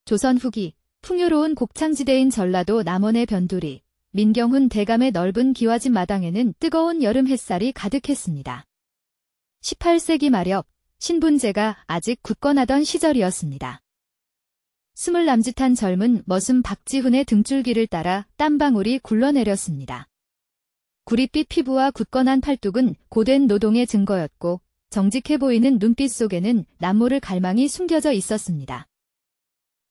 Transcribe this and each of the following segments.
조선 후기 풍요로운 곡창지대인 전라도 남원의 변두리, 민경훈 대감의 넓은 기와집 마당에는 뜨거운 여름 햇살이 가득했습니다. 18세기 말엽, 신분제가 아직 굳건하던 시절이었습니다. 스물 남짓한 젊은 머슴 박지훈의 등줄기를 따라 땀방울이 굴러내렸습니다. 구릿빛 피부와 굳건한 팔뚝은 고된 노동의 증거였고 정직해 보이는 눈빛 속에는 남모를 갈망이 숨겨져 있었습니다.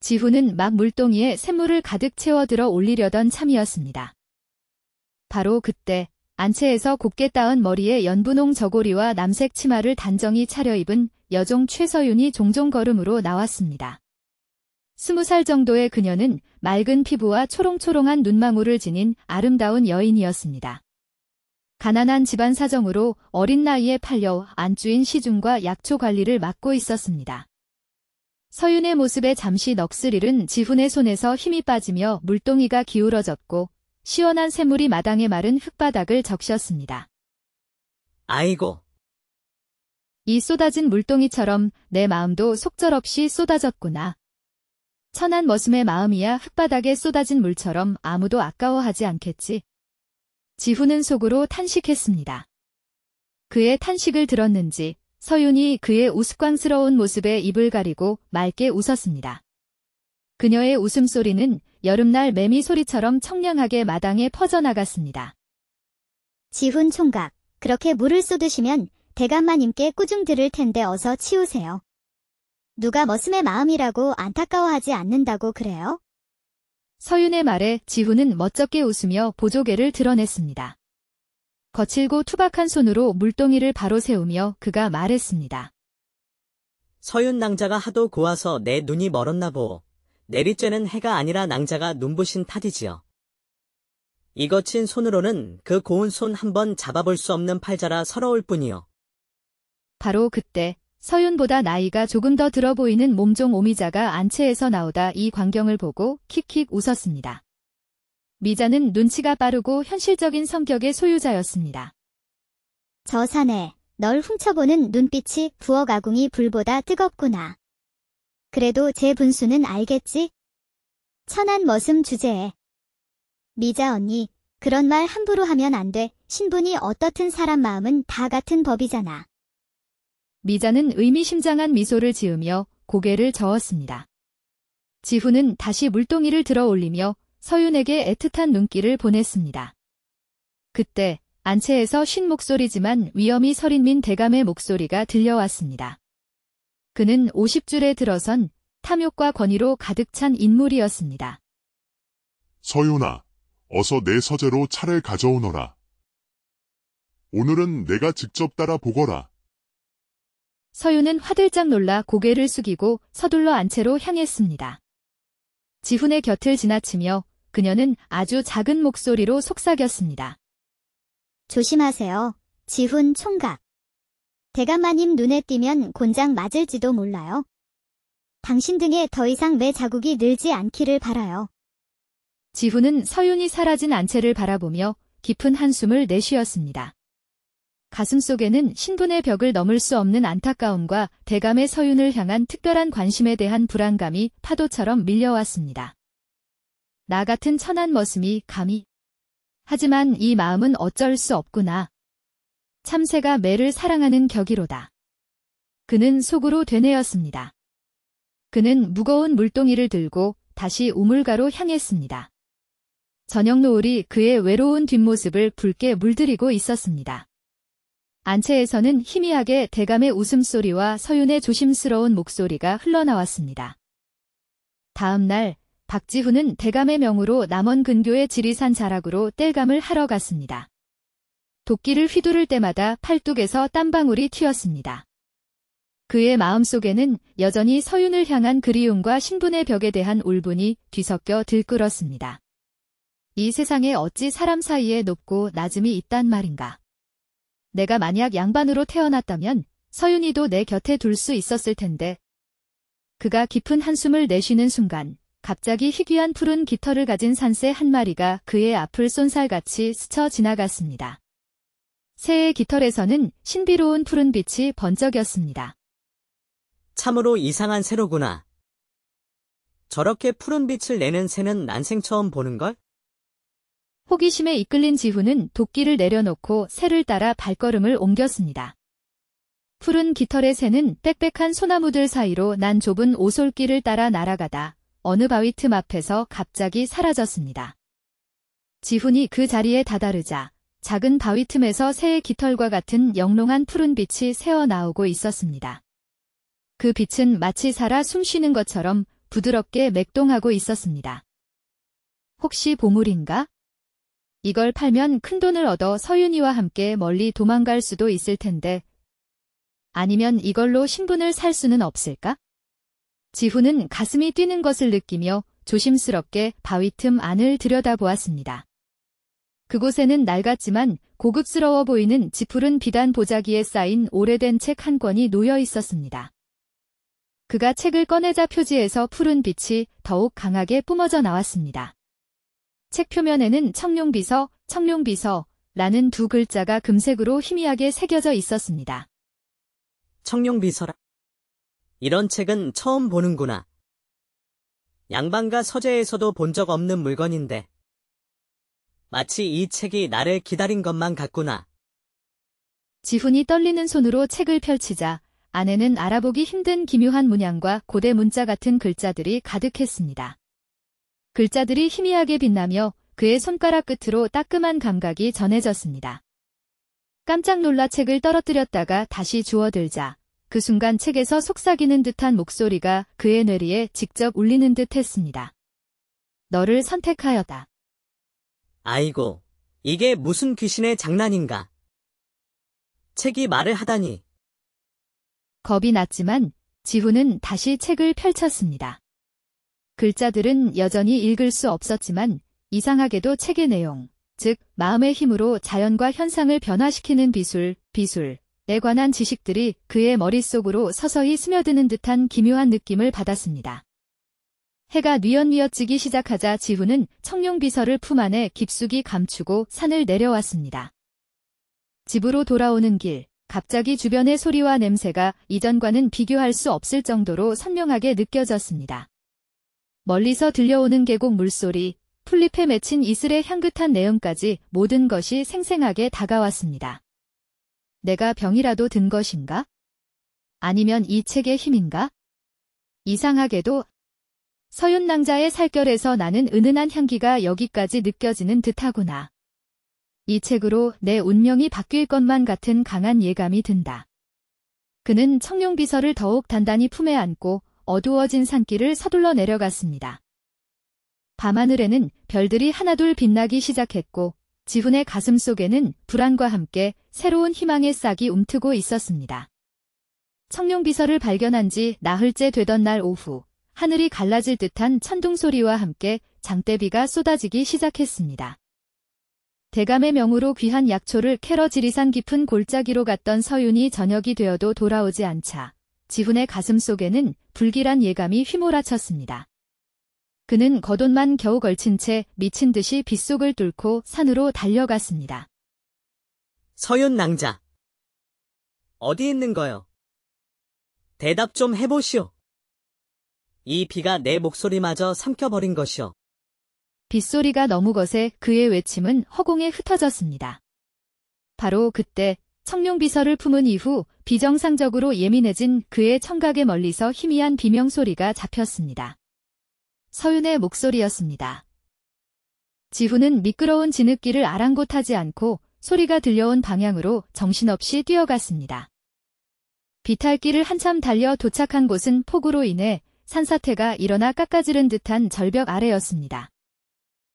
지훈은 막 물동이에 샘물을 가득 채워들어 올리려던 참이었습니다. 바로 그때 안채에서 곱게 따은 머리에 연분홍 저고리와 남색 치마를 단정히 차려입은 여종 최서윤이 종종 걸음으로 나왔습니다. 20살 정도의 그녀는 맑은 피부와 초롱초롱한 눈망울을 지닌 아름다운 여인이었습니다. 가난한 집안 사정으로 어린 나이에 팔려 안주인 시중과 약초 관리를 맡고 있었습니다. 서윤의 모습에 잠시 넋을 잃은 지훈의 손에서 힘이 빠지며 물동이가 기울어졌고 시원한 샘물이 마당의 마른 흙바닥을 적셨습니다. 아이고. 이 쏟아진 물동이처럼 내 마음도 속절없이 쏟아졌구나. 천한 머슴의 마음이야 흙바닥에 쏟아진 물처럼 아무도 아까워하지 않겠지. 지훈은 속으로 탄식했습니다. 그의 탄식을 들었는지 서윤이 그의 우스꽝스러운 모습에 입을 가리고 맑게 웃었습니다. 그녀의 웃음소리는 여름날 매미 소리처럼 청량하게 마당에 퍼져나갔습니다. 지훈 총각, 그렇게 물을 쏟으시면 대감마님께 꾸중 들을 텐데 어서 치우세요. 누가 머슴의 마음이라고 안타까워하지 않는다고 그래요? 서윤의 말에 지훈은 멋쩍게 웃으며 보조개를 드러냈습니다. 거칠고 투박한 손으로 물동이를 바로 세우며 그가 말했습니다. 서윤 낭자가 하도 고와서 내 눈이 멀었나 보. 내리쬐는 해가 아니라 낭자가 눈부신 탓이지요. 이 거친 손으로는 그 고운 손 한번 잡아볼 수 없는 팔자라 서러울 뿐이요. 바로 그때 서윤보다 나이가 조금 더 들어 보이는 몸종 오미자가 안채에서 나오다 이 광경을 보고 킥킥 웃었습니다. 미자는 눈치가 빠르고 현실적인 성격의 소유자였습니다. 저 사내, 널 훔쳐보는 눈빛이 부엌아궁이 불보다 뜨겁구나. 그래도 제 분수는 알겠지? 천한 머슴 주제에. 미자 언니, 그런 말 함부로 하면 안 돼. 신분이 어떻든 사람 마음은 다 같은 법이잖아. 미자는 의미심장한 미소를 지으며 고개를 저었습니다. 지훈은 다시 물동이를 들어 올리며 서윤에게 애틋한 눈길을 보냈습니다. 그때 안채에서 쉰 목소리지만 위엄이 서린민 대감의 목소리가 들려왔습니다. 그는 50줄에 들어선 탐욕과 권위로 가득 찬 인물이었습니다. 서윤아, 어서 내 서재로 차를 가져오너라. 오늘은 내가 직접 따라 보거라. 서윤은 화들짝 놀라 고개를 숙이고 서둘러 안채로 향했습니다. 지훈의 곁을 지나치며 그녀는 아주 작은 목소리로 속삭였습니다. 조심하세요, 지훈 총각. 대감마님 눈에 띄면 곤장 맞을지도 몰라요. 당신 등에 더 이상 매 자국이 늘지 않기를 바라요. 지훈은 서윤이 사라진 안채를 바라보며 깊은 한숨을 내쉬었습니다. 가슴속에는 신분의 벽을 넘을 수 없는 안타까움과 대감의 서윤을 향한 특별한 관심에 대한 불안감이 파도처럼 밀려왔습니다. 나 같은 천한 머슴이 감히. 하지만 이 마음은 어쩔 수 없구나. 참새가 매를 사랑하는 격이로다. 그는 속으로 되뇌었습니다. 그는 무거운 물동이를 들고 다시 우물가로 향했습니다. 저녁 노을이 그의 외로운 뒷모습을 붉게 물들이고 있었습니다. 안채에서는 희미하게 대감의 웃음소리와 서윤의 조심스러운 목소리가 흘러나왔습니다. 다음 날 박지훈은 대감의 명으로 남원 근교의 지리산 자락으로 땔감을 하러 갔습니다. 도끼를 휘두를 때마다 팔뚝에서 땀방울이 튀었습니다. 그의 마음속에는 여전히 서윤을 향한 그리움과 신분의 벽에 대한 울분이 뒤섞여 들끓었습니다. 이 세상에 어찌 사람 사이에 높고 낮음이 있단 말인가. 내가 만약 양반으로 태어났다면 서윤이도 내 곁에 둘 수 있었을 텐데. 그가 깊은 한숨을 내쉬는 순간 갑자기 희귀한 푸른 깃털을 가진 산새 한 마리가 그의 앞을 쏜살같이 스쳐 지나갔습니다. 새의 깃털에서는 신비로운 푸른빛이 번쩍였습니다. 참으로 이상한 새로구나. 저렇게 푸른 빛을 내는 새는 난생 처음 보는걸? 호기심에 이끌린 지훈은 도끼를 내려놓고 새를 따라 발걸음을 옮겼습니다. 푸른 깃털의 새는 빽빽한 소나무들 사이로 난 좁은 오솔길을 따라 날아가다 어느 바위 틈 앞에서 갑자기 사라졌습니다. 지훈이 그 자리에 다다르자 작은 바위 틈에서 새의 깃털과 같은 영롱한 푸른 빛이 새어나오고 있었습니다. 그 빛은 마치 살아 숨쉬는 것처럼 부드럽게 맥동하고 있었습니다. 혹시 보물인가? 이걸 팔면 큰돈을 얻어 서윤이와 함께 멀리 도망갈 수도 있을 텐데 아니면 이걸로 신분을 살 수는 없을까? 지훈은 가슴이 뛰는 것을 느끼며 조심스럽게 바위 틈 안을 들여다보았습니다. 그곳에는 낡았지만 고급스러워 보이는 지푸른 비단 보자기에 쌓인 오래된 책 한 권이 놓여 있었습니다. 그가 책을 꺼내자 표지에서 푸른 빛이 더욱 강하게 뿜어져 나왔습니다. 책 표면에는 청룡비서, 청룡비서라는 두 글자가 금색으로 희미하게 새겨져 있었습니다. 청룡비서라. 이런 책은 처음 보는구나. 양반가 서재에서도 본 적 없는 물건인데. 마치 이 책이 나를 기다린 것만 같구나. 지훈이 떨리는 손으로 책을 펼치자 안에는 알아보기 힘든 기묘한 문양과 고대 문자 같은 글자들이 가득했습니다. 글자들이 희미하게 빛나며 그의 손가락 끝으로 따끔한 감각이 전해졌습니다. 깜짝 놀라 책을 떨어뜨렸다가 다시 주워들자 그 순간 책에서 속삭이는 듯한 목소리가 그의 뇌리에 직접 울리는 듯 했습니다. 너를 선택하였다. 아이고, 이게 무슨 귀신의 장난인가. 책이 말을 하다니. 겁이 났지만 지훈은 다시 책을 펼쳤습니다. 글자들은 여전히 읽을 수 없었지만 이상하게도 책의 내용, 즉 마음의 힘으로 자연과 현상을 변화시키는 비술에 관한 지식들이 그의 머릿속으로 서서히 스며드는 듯한 기묘한 느낌을 받았습니다. 해가 뉘엿뉘엿 지기 시작하자 지훈은 청룡비서를 품 안에 깊숙이 감추고 산을 내려왔습니다. 집으로 돌아오는 길, 갑자기 주변의 소리와 냄새가 이전과는 비교할 수 없을 정도로 선명하게 느껴졌습니다. 멀리서 들려오는 계곡 물소리, 풀잎에 맺힌 이슬의 향긋한 내음까지 모든 것이 생생하게 다가왔습니다. 내가 병이라도 든 것인가? 아니면 이 책의 힘인가? 이상하게도 서윤 낭자의 살결에서 나는 은은한 향기가 여기까지 느껴지는 듯하구나. 이 책으로 내 운명이 바뀔 것만 같은 강한 예감이 든다. 그는 청룡비서를 더욱 단단히 품에 안고 어두워진 산길을 서둘러 내려갔습니다. 밤하늘에는 별들이 하나둘 빛나기 시작했고 지훈의 가슴 속에는 불안과 함께 새로운 희망의 싹이 움트고 있었습니다. 청룡비서를 발견한 지 나흘째 되던 날 오후, 하늘이 갈라질 듯한 천둥소리와 함께 장대비가 쏟아지기 시작했습니다. 대감의 명으로 귀한 약초를 캐러 지리산 깊은 골짜기로 갔던 서윤이 저녁이 되어도 돌아오지 않자 지훈의 가슴 속에는 불길한 예감이 휘몰아쳤습니다. 그는 겉옷만 겨우 걸친 채 미친 듯이 빗속을 뚫고 산으로 달려갔습니다. 서윤 낭자. 어디 있는 거요? 대답 좀 해보시오. 이 비가 내 목소리마저 삼켜버린 것이오. 빗소리가 너무 거세 그의 외침은 허공에 흩어졌습니다. 바로 그때 청룡비서를 품은 이후 비정상적으로 예민해진 그의 청각에 멀리서 희미한 비명소리가 잡혔습니다. 서윤의 목소리였습니다. 지훈은 미끄러운 진흙길을 아랑곳하지 않고 소리가 들려온 방향으로 정신없이 뛰어갔습니다. 비탈길을 한참 달려 도착한 곳은 폭우로 인해 산사태가 일어나 깎아지른 듯한 절벽 아래였습니다.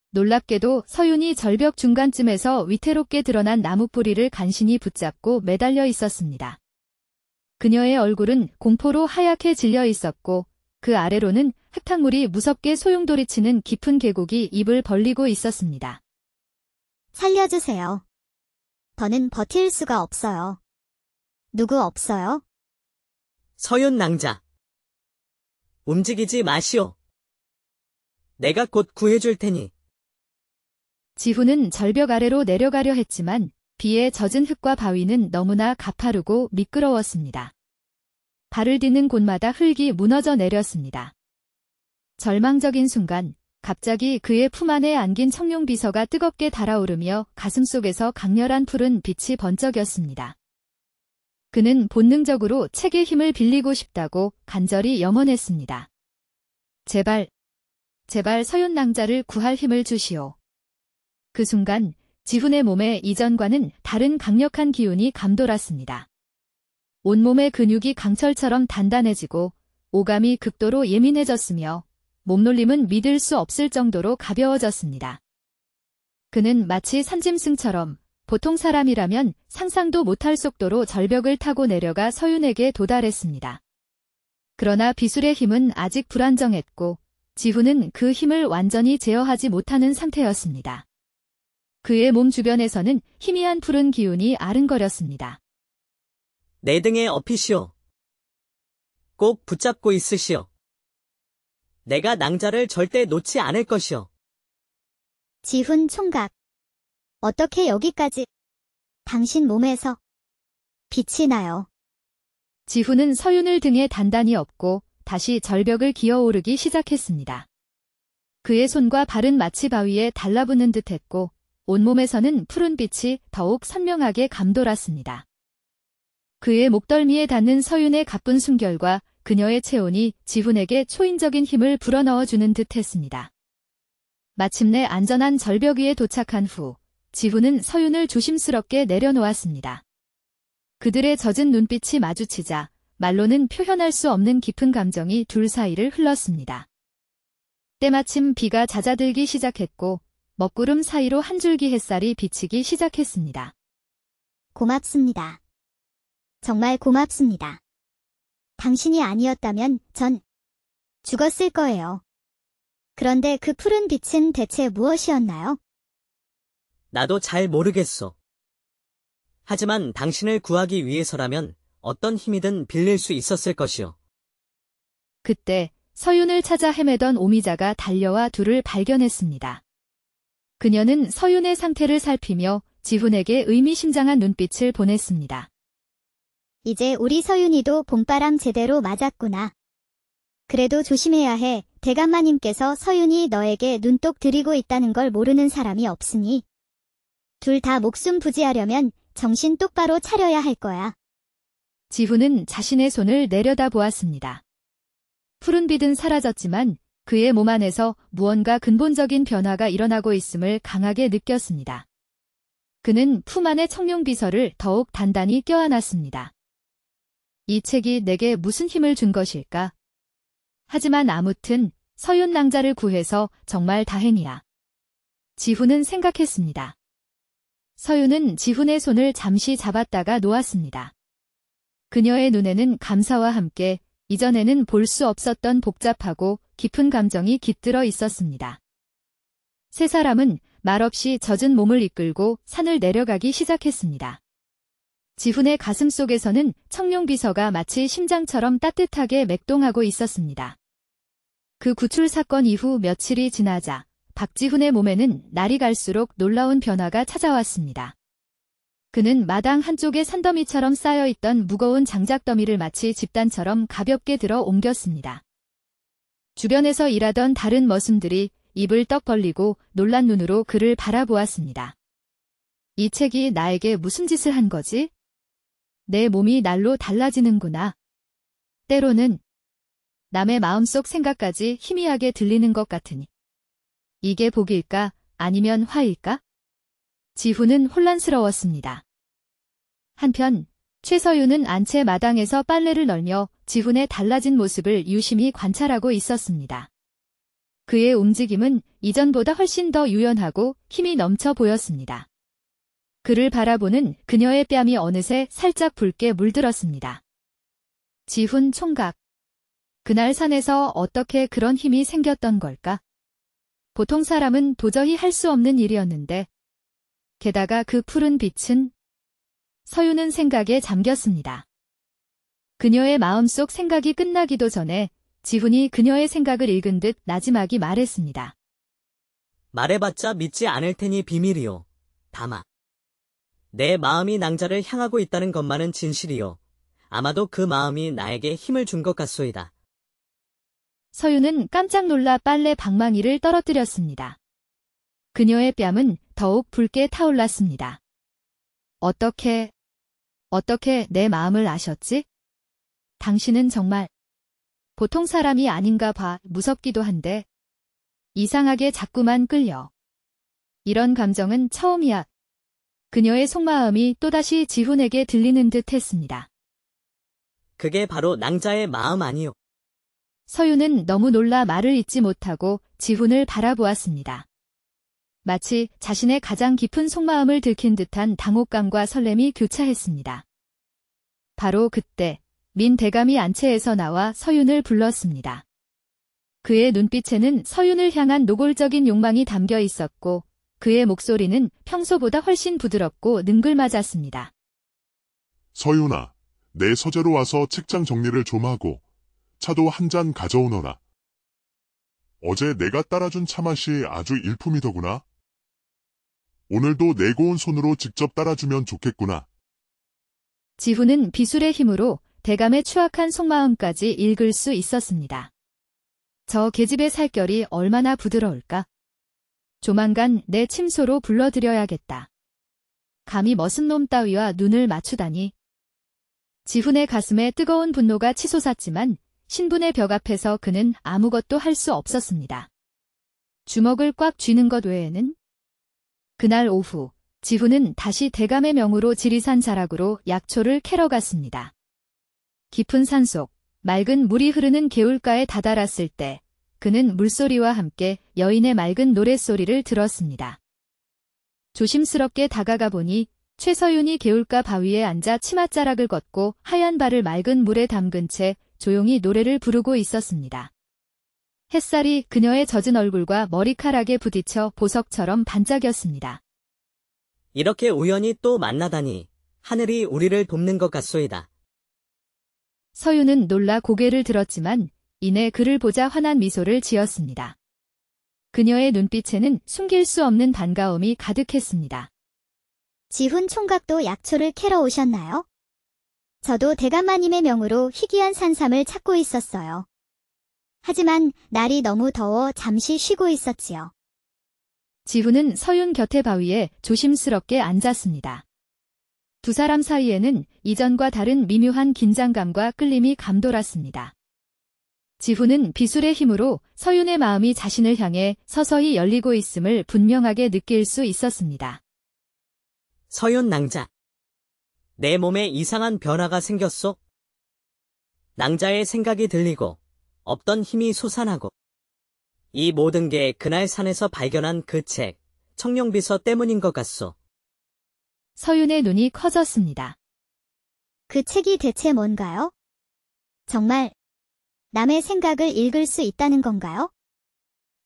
놀랍게도 서윤이 절벽 중간쯤에서 위태롭게 드러난 나무 뿌리를 간신히 붙잡고 매달려 있었습니다. 그녀의 얼굴은 공포로 하얗게 질려 있었고 그 아래로는 흙탕물이 무섭게 소용돌이치는 깊은 계곡이 입을 벌리고 있었습니다. 살려주세요. 더는 버틸 수가 없어요. 누구 없어요? 서윤 낭자. 움직이지 마시오. 내가 곧 구해줄 테니. 지훈은 절벽 아래로 내려가려 했지만 비에 젖은 흙과 바위는 너무나 가파르고 미끄러웠습니다. 발을 디는 곳마다 흙이 무너져 내렸습니다. 절망적인 순간 갑자기 그의 품 안에 안긴 청룡비서가 뜨겁게 달아오르며 가슴속에서 강렬한 푸른 빛이 번쩍였습니다. 그는 본능적으로 책의 힘을 빌리고 싶다고 간절히 염원했습니다. 제발 서윤 낭자를 구할 힘을 주시오. 그 순간 지훈의 몸에 이전과는 다른 강력한 기운이 감돌았습니다. 온몸의 근육이 강철처럼 단단해지고 오감이 극도로 예민해졌으며 몸놀림은 믿을 수 없을 정도로 가벼워졌습니다. 그는 마치 산짐승처럼 보통 사람이라면 상상도 못할 속도로 절벽을 타고 내려가 서윤에게 도달했습니다. 그러나 비술의 힘은 아직 불안정했고 지훈은 그 힘을 완전히 제어하지 못하는 상태였습니다. 그의 몸 주변에서는 희미한 푸른 기운이 아른거렸습니다. 내 등에 업히시오. 꼭 붙잡고 있으시오. 내가 낭자를 절대 놓지 않을 것이오. 지훈 총각. 어떻게 여기까지? 당신 몸에서 빛이 나요. 지훈은 서윤을 등에 단단히 업고 다시 절벽을 기어오르기 시작했습니다. 그의 손과 발은 마치 바위에 달라붙는 듯했고 온몸에서는 푸른 빛이 더욱 선명하게 감돌았습니다. 그의 목덜미에 닿는 서윤의 가쁜 숨결과 그녀의 체온이 지훈에게 초인적인 힘을 불어넣어주는 듯했습니다. 마침내 안전한 절벽 위에 도착한 후 지훈은 서윤을 조심스럽게 내려놓았습니다. 그들의 젖은 눈빛이 마주치자 말로는 표현할 수 없는 깊은 감정이 둘 사이를 흘렀습니다. 때마침 비가 잦아들기 시작했고 먹구름 사이로 한 줄기 햇살이 비치기 시작했습니다. 고맙습니다. 정말 고맙습니다. 당신이 아니었다면 전 죽었을 거예요. 그런데 그 푸른 빛은 대체 무엇이었나요? 나도 잘 모르겠소. 하지만 당신을 구하기 위해서라면 어떤 힘이든 빌릴 수 있었을 것이오. 그때 서윤을 찾아 헤매던 오미자가 달려와 둘을 발견했습니다. 그녀는 서윤의 상태를 살피며 지훈에게 의미심장한 눈빛을 보냈습니다. 이제 우리 서윤이도 봄바람 제대로 맞았구나. 그래도 조심해야 해. 대감마님께서 서윤이 너에게 눈독 들이고 있다는 걸 모르는 사람이 없으니. 둘 다 목숨 부지하려면 정신 똑바로 차려야 할 거야. 지훈은 자신의 손을 내려다 보았습니다. 푸른 빛은 사라졌지만 그의 몸 안에서 무언가 근본적인 변화가 일어나고 있음을 강하게 느꼈습니다. 그는 품 안의 청룡비서를 더욱 단단히 껴안았습니다. 이 책이 내게 무슨 힘을 준 것일까? 하지만 아무튼 서윤 낭자를 구해서 정말 다행이야. 지훈은 생각했습니다. 서윤은 지훈의 손을 잠시 잡았다가 놓았습니다. 그녀의 눈에는 감사와 함께 이전에는 볼 수 없었던 복잡하고 깊은 감정이 깃들어 있었습니다. 세 사람은 말없이 젖은 몸을 이끌고 산을 내려가기 시작했습니다. 지훈의 가슴 속에서는 청룡비서가 마치 심장처럼 따뜻하게 맥동하고 있었습니다. 그 구출 사건 이후 며칠이 지나자 박지훈의 몸에는 날이 갈수록 놀라운 변화가 찾아왔습니다. 그는 마당 한쪽에 산더미처럼 쌓여있던 무거운 장작더미를 마치 집단처럼 가볍게 들어 옮겼습니다. 주변에서 일하던 다른 머슴들이 입을 떡 벌리고 놀란 눈으로 그를 바라보았습니다. 이 책이 나에게 무슨 짓을 한 거지? 내 몸이 날로 달라지는구나. 때로는 남의 마음속 생각까지 희미하게 들리는 것 같으니. 이게 복일까 아니면 화일까? 지훈은 혼란스러웠습니다. 한편 최서윤은 안채 마당에서 빨래를 널며 지훈의 달라진 모습을 유심히 관찰하고 있었습니다. 그의 움직임은 이전보다 훨씬 더 유연하고 힘이 넘쳐 보였습니다. 그를 바라보는 그녀의 뺨이 어느새 살짝 붉게 물들었습니다. 지훈 총각. 그날 산에서 어떻게 그런 힘이 생겼던 걸까? 보통 사람은 도저히 할 수 없는 일이었는데 게다가 그 푸른 빛은 서윤은 생각에 잠겼습니다. 그녀의 마음속 생각이 끝나기도 전에 지훈이 그녀의 생각을 읽은 듯 나지막이 말했습니다. 말해봤자 믿지 않을 테니 비밀이요. 다마. 내 마음이 낭자를 향하고 있다는 것만은 진실이요. 아마도 그 마음이 나에게 힘을 준 것 같소이다. 서윤은 깜짝 놀라 빨래 방망이를 떨어뜨렸습니다. 그녀의 뺨은 더욱 붉게 타올랐습니다. 어떻게 내 마음을 아셨지? 당신은 정말 보통 사람이 아닌가 봐. 무섭기도 한데 이상하게 자꾸만 끌려. 이런 감정은 처음이야. 그녀의 속마음이 또다시 지훈에게 들리는 듯 했습니다. 그게 바로 낭자의 마음 아니요. 서윤은 너무 놀라 말을 잇지 못하고 지훈을 바라보았습니다. 마치 자신의 가장 깊은 속마음을 들킨 듯한 당혹감과 설렘이 교차했습니다. 바로 그때 민 대감이 안채에서 나와 서윤을 불렀습니다. 그의 눈빛에는 서윤을 향한 노골적인 욕망이 담겨 있었고 그의 목소리는 평소보다 훨씬 부드럽고 능글맞았습니다. 서윤아, 내 서재로 와서 책장 정리를 좀 하고 차도 한 잔 가져오너라. 어제 내가 따라준 차 맛이 아주 일품이더구나. 오늘도 내 고운 손으로 직접 따라주면 좋겠구나. 지훈은 비술의 힘으로 대감의 추악한 속마음까지 읽을 수 있었습니다. 저 계집의 살결이 얼마나 부드러울까? 조만간 내 침소로 불러들여야겠다. 감히 머슴 놈 따위와 눈을 맞추다니. 지훈의 가슴에 뜨거운 분노가 치솟았지만 신분의 벽 앞에서 그는 아무것도 할 수 없었습니다. 주먹을 꽉 쥐는 것 외에는. 그날 오후 지훈은 다시 대감의 명으로 지리산 자락으로 약초를 캐러 갔습니다. 깊은 산속 맑은 물이 흐르는 개울가에 다다랐을 때 그는 물소리와 함께 여인의 맑은 노랫소리를 들었습니다. 조심스럽게 다가가 보니 최서윤이 개울가 바위에 앉아 치맛자락을 걷고 하얀 발을 맑은 물에 담근 채 조용히 노래를 부르고 있었습니다. 햇살이 그녀의 젖은 얼굴과 머리카락에 부딪혀 보석처럼 반짝였습니다. 이렇게 우연히 또 만나다니 하늘이 우리를 돕는 것 같소이다. 서윤은 놀라 고개를 들었지만 이내 그를 보자 환한 미소를 지었습니다. 그녀의 눈빛에는 숨길 수 없는 반가움이 가득했습니다. 지훈 총각도 약초를 캐러 오셨나요? 저도 대감마님의 명으로 희귀한 산삼을 찾고 있었어요. 하지만 날이 너무 더워 잠시 쉬고 있었지요. 지훈은 서윤 곁에 바위에 조심스럽게 앉았습니다. 두 사람 사이에는 이전과 다른 미묘한 긴장감과 끌림이 감돌았습니다. 지훈은 비술의 힘으로 서윤의 마음이 자신을 향해 서서히 열리고 있음을 분명하게 느낄 수 있었습니다. 서윤 낭자. 내 몸에 이상한 변화가 생겼소? 낭자의 생각이 들리고 없던 힘이 솟아나고 이 모든 게 그날 산에서 발견한 그 책, 청룡비서 때문인 것 같소. 서윤의 눈이 커졌습니다. 그 책이 대체 뭔가요? 정말 남의 생각을 읽을 수 있다는 건가요?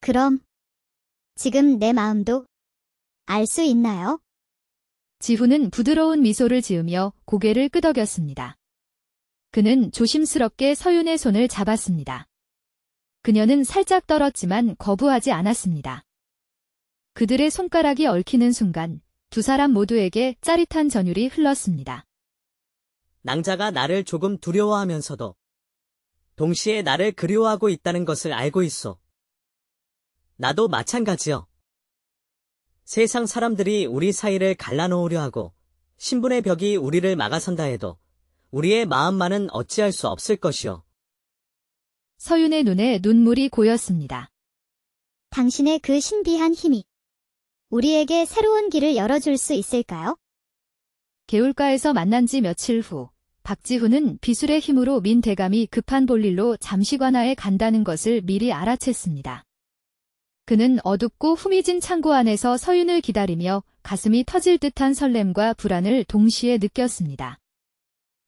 그럼 지금 내 마음도 알 수 있나요? 지훈은 부드러운 미소를 지으며 고개를 끄덕였습니다. 그는 조심스럽게 서윤의 손을 잡았습니다. 그녀는 살짝 떨었지만 거부하지 않았습니다. 그들의 손가락이 얽히는 순간 두 사람 모두에게 짜릿한 전율이 흘렀습니다. 낭자가 나를 조금 두려워하면서도 동시에 나를 그리워하고 있다는 것을 알고 있소. 나도 마찬가지요. 세상 사람들이 우리 사이를 갈라놓으려 하고 신분의 벽이 우리를 막아선다 해도 우리의 마음만은 어찌할 수 없을 것이오. 서윤의 눈에 눈물이 고였습니다. 당신의 그 신비한 힘이 우리에게 새로운 길을 열어줄 수 있을까요? 개울가에서 만난 지 며칠 후 박지훈은 비술의 힘으로 민 대감이 급한 볼일로 잠시관하에 간다는 것을 미리 알아챘습니다. 그는 어둡고 후미진 창고 안에서 서윤을 기다리며 가슴이 터질 듯한 설렘과 불안을 동시에 느꼈습니다.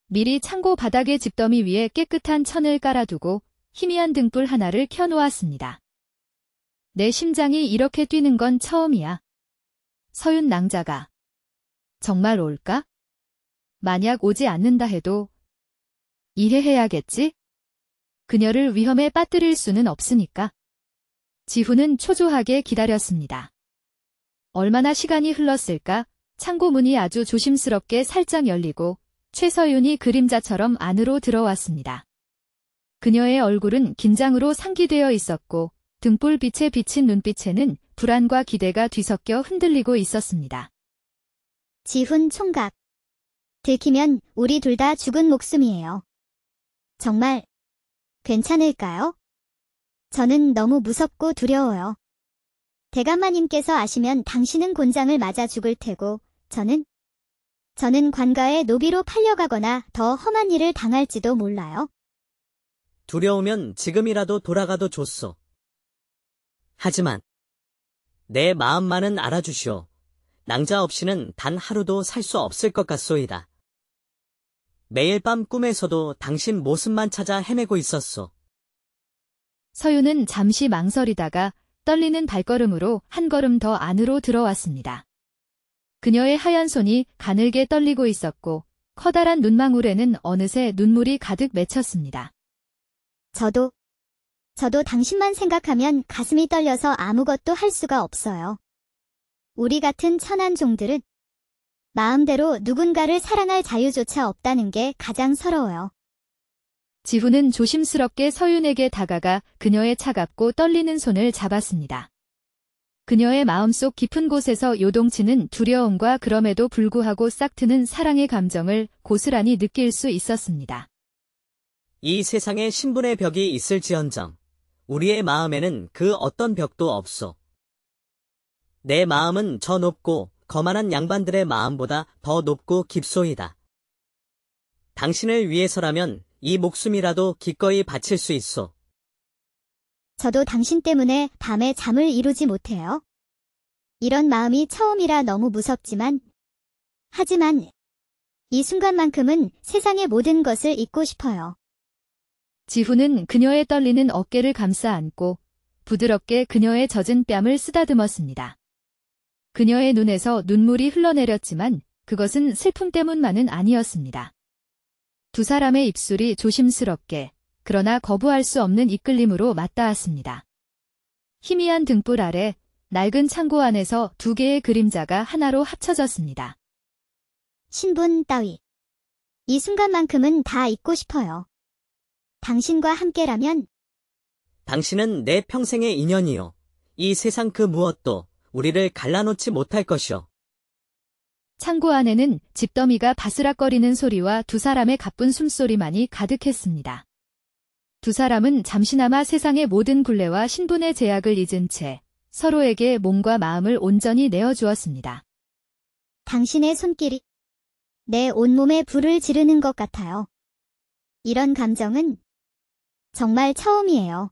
미리 창고 바닥의 집더미 위에 깨끗한 천을 깔아두고 희미한 등불 하나를 켜놓았습니다. 내 심장이 이렇게 뛰는 건 처음이야. 서윤 낭자가 정말 올까? 만약 오지 않는다 해도 이해해야겠지? 그녀를 위험에 빠뜨릴 수는 없으니까. 지훈은 초조하게 기다렸습니다. 얼마나 시간이 흘렀을까? 창고 문이 아주 조심스럽게 살짝 열리고 최서윤이 그림자처럼 안으로 들어왔습니다. 그녀의 얼굴은 긴장으로 상기되어 있었고 등불빛에 비친 눈빛에는 불안과 기대가 뒤섞여 흔들리고 있었습니다. 지훈 총각. 들키면 우리 둘 다 죽은 목숨이에요. 정말 괜찮을까요? 저는 너무 무섭고 두려워요. 대감마님께서 아시면 당신은 곤장을 맞아 죽을 테고 저는 관가에 노비로 팔려가거나 더 험한 일을 당할지도 몰라요. 두려우면 지금이라도 돌아가도 좋소. 하지만 내 마음만은 알아주시오. 낭자 없이는 단 하루도 살 수 없을 것 같소이다. 매일 밤 꿈에서도 당신 모습만 찾아 헤매고 있었소. 서윤은 잠시 망설이다가 떨리는 발걸음으로 한 걸음 더 안으로 들어왔습니다. 그녀의 하얀 손이 가늘게 떨리고 있었고 커다란 눈망울에는 어느새 눈물이 가득 맺혔습니다. 저도 당신만 생각하면 가슴이 떨려서 아무것도 할 수가 없어요. 우리 같은 천한 종들은 마음대로 누군가를 사랑할 자유조차 없다는 게 가장 서러워요. 지훈은 조심스럽게 서윤에게 다가가 그녀의 차갑고 떨리는 손을 잡았습니다. 그녀의 마음속 깊은 곳에서 요동치는 두려움과 그럼에도 불구하고 싹트는 사랑의 감정을 고스란히 느낄 수 있었습니다. 이 세상에 신분의 벽이 있을지언정 우리의 마음에는 그 어떤 벽도 없소. 내 마음은 저 높고 거만한 양반들의 마음보다 더 높고 깊소이다. 당신을 위해서라면 이 목숨이라도 기꺼이 바칠 수 있소. 저도 당신 때문에 밤에 잠을 이루지 못해요. 이런 마음이 처음이라 너무 무섭지만, 하지만 이 순간만큼은 세상의 모든 것을 잊고 싶어요. 지훈은 그녀의 떨리는 어깨를 감싸 안고 부드럽게 그녀의 젖은 뺨을 쓰다듬었습니다. 그녀의 눈에서 눈물이 흘러내렸지만 그것은 슬픔 때문만은 아니었습니다. 두 사람의 입술이 조심스럽게 그러나 거부할 수 없는 이끌림으로 맞닿았습니다. 희미한 등불 아래 낡은 창고 안에서 두 개의 그림자가 하나로 합쳐졌습니다. 신분 따위. 이 순간만큼은 다 잊고 싶어요. 당신과 함께라면 당신은 내 평생의 인연이요. 이 세상 그 무엇도 우리를 갈라놓지 못할 것이오. 창고 안에는 집더미가 바스락거리는 소리와 두 사람의 가쁜 숨소리만이 가득했습니다. 두 사람은 잠시나마 세상의 모든 굴레와 신분의 제약을 잊은 채 서로에게 몸과 마음을 온전히 내어주었습니다. 당신의 손길이 내 온몸에 불을 지르는 것 같아요. 이런 감정은 정말 처음이에요.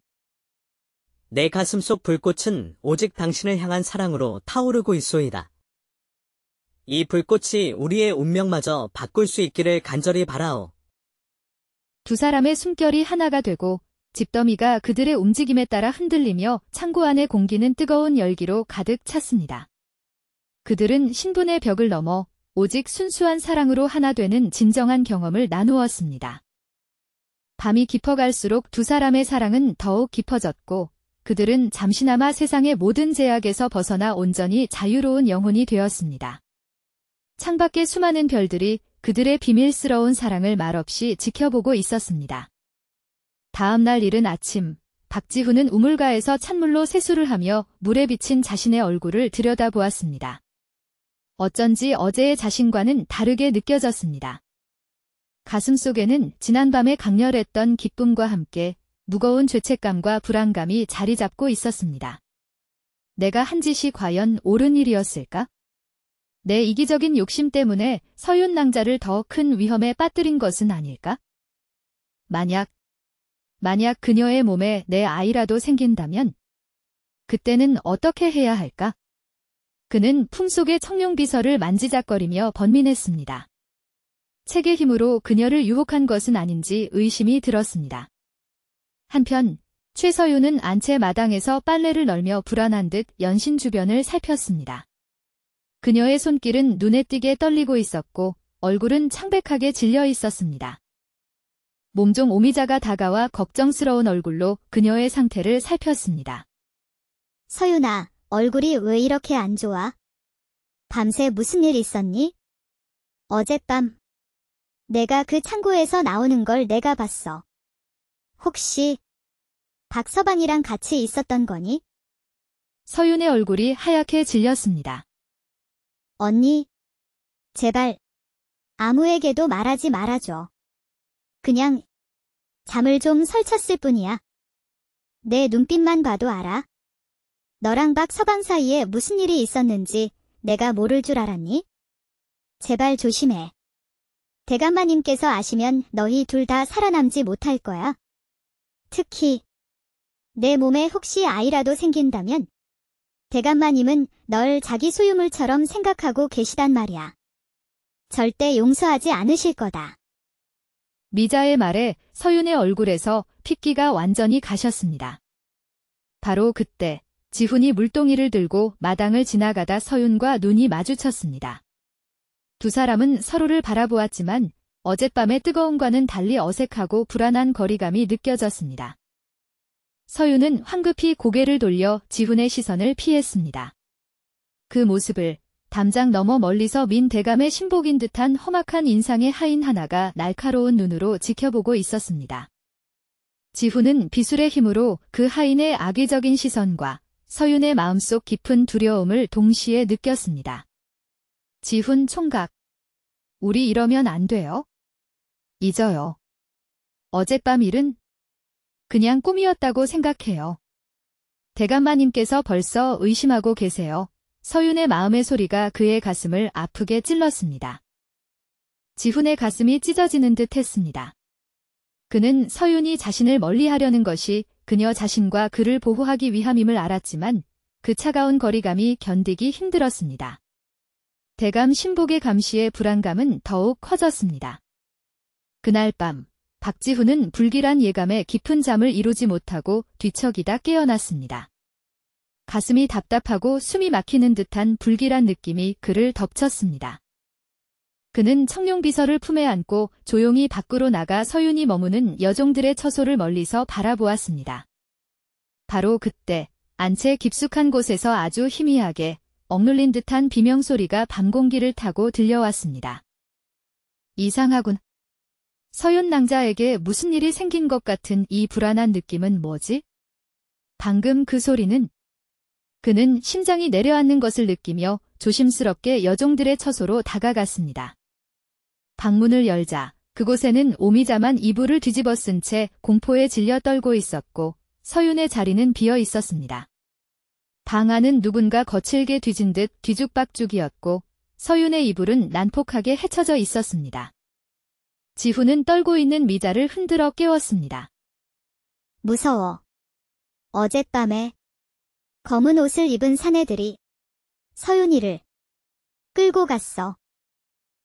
내 가슴 속 불꽃은 오직 당신을 향한 사랑으로 타오르고 있소이다. 이 불꽃이 우리의 운명마저 바꿀 수 있기를 간절히 바라오. 두 사람의 숨결이 하나가 되고 집더미가 그들의 움직임에 따라 흔들리며 창고 안의 공기는 뜨거운 열기로 가득 찼습니다. 그들은 신분의 벽을 넘어 오직 순수한 사랑으로 하나 되는 진정한 경험을 나누었습니다. 밤이 깊어갈수록 두 사람의 사랑은 더욱 깊어졌고 그들은 잠시나마 세상의 모든 제약에서 벗어나 온전히 자유로운 영혼이 되었습니다. 창밖의 수많은 별들이 그들의 비밀스러운 사랑을 말없이 지켜보고 있었습니다. 다음 날 이른 아침, 박지훈은 우물가에서 찬물로 세수를 하며 물에 비친 자신의 얼굴을 들여다보았습니다. 어쩐지 어제의 자신과는 다르게 느껴졌습니다. 가슴속에는 지난밤에 강렬했던 기쁨과 함께 무거운 죄책감과 불안감이 자리 잡고 있었습니다. 내가 한 짓이 과연 옳은 일이었을까? 내 이기적인 욕심 때문에 서윤 낭자를 더 큰 위험에 빠뜨린 것은 아닐까? 만약 그녀의 몸에 내 아이라도 생긴다면 그때는 어떻게 해야 할까? 그는 품속의 청룡비서를 만지작거리며 번민했습니다. 책의 힘으로 그녀를 유혹한 것은 아닌지 의심이 들었습니다. 한편 최서윤은 안채 마당에서 빨래를 널며 불안한 듯 연신 주변을 살폈습니다. 그녀의 손길은 눈에 띄게 떨리고 있었고 얼굴은 창백하게 질려 있었습니다. 몸종 오미자가 다가와 걱정스러운 얼굴로 그녀의 상태를 살폈습니다. 서윤아, 얼굴이 왜 이렇게 안 좋아? 밤새 무슨 일 있었니? 어젯밤 내가 그 창고에서 나오는 걸 내가 봤어. 혹시 박서방이랑 같이 있었던 거니? 서윤의 얼굴이 하얗게 질렸습니다. 언니, 제발 아무에게도 말하지 말아줘. 그냥 잠을 좀 설쳤을 뿐이야. 내 눈빛만 봐도 알아. 너랑 박서방 사이에 무슨 일이 있었는지 내가 모를 줄 알았니? 제발 조심해. 대감마님께서 아시면 너희 둘 다 살아남지 못할 거야. 특히 내 몸에 혹시 아이라도 생긴다면 대감마님은 널 자기 소유물처럼 생각하고 계시단 말이야. 절대 용서하지 않으실 거다. 미자의 말에 서윤의 얼굴에서 핏기가 완전히 가셨습니다. 바로 그때 지훈이 물동이를 들고 마당을 지나가다 서윤과 눈이 마주쳤습니다. 두 사람은 서로를 바라보았지만 어젯밤의 뜨거움과는 달리 어색하고 불안한 거리감이 느껴졌습니다. 서윤은 황급히 고개를 돌려 지훈의 시선을 피했습니다. 그 모습을 담장 너머 멀리서 민 대감의 신복인 듯한 험악한 인상의 하인 하나가 날카로운 눈으로 지켜보고 있었습니다. 지훈은 비술의 힘으로 그 하인의 악의적인 시선과 서윤의 마음속 깊은 두려움을 동시에 느꼈습니다. 지훈 총각, 우리 이러면 안 돼요? 잊어요. 어젯밤 일은 그냥 꿈이었다고 생각해요. 대감마님께서 벌써 의심하고 계세요. 서윤의 마음의 소리가 그의 가슴을 아프게 찔렀습니다. 지훈의 가슴이 찢어지는 듯 했습니다. 그는 서윤이 자신을 멀리하려는 것이 그녀 자신과 그를 보호하기 위함임을 알았지만 그 차가운 거리감이 견디기 힘들었습니다. 대감 신복의 감시에 불안감은 더욱 커졌습니다. 그날 밤 박지훈은 불길한 예감에 깊은 잠을 이루지 못하고 뒤척이다 깨어났습니다. 가슴이 답답하고 숨이 막히는 듯한 불길한 느낌이 그를 덮쳤습니다. 그는 청룡비서를 품에 안고 조용히 밖으로 나가 서윤이 머무는 여종들의 처소를 멀리서 바라보았습니다. 바로 그때 안채 깊숙한 곳에서 아주 희미하게 억눌린 듯한 비명소리가 밤공기를 타고 들려왔습니다. 이상하군. 서윤 낭자에게 무슨 일이 생긴 것 같은 이 불안한 느낌은 뭐지? 방금 그 소리는? 그는 심장이 내려앉는 것을 느끼며 조심스럽게 여종들의 처소로 다가갔습니다. 방문을 열자 그곳에는 오미자만 이불을 뒤집어 쓴 채 공포에 질려 떨고 있었고 서윤의 자리는 비어 있었습니다. 방 안은 누군가 거칠게 뒤진 듯 뒤죽박죽이었고 서윤의 이불은 난폭하게 헤쳐져 있었습니다. 지훈은 떨고 있는 미자를 흔들어 깨웠습니다. 무서워. 어젯밤에 검은 옷을 입은 사내들이 서윤이를 끌고 갔어.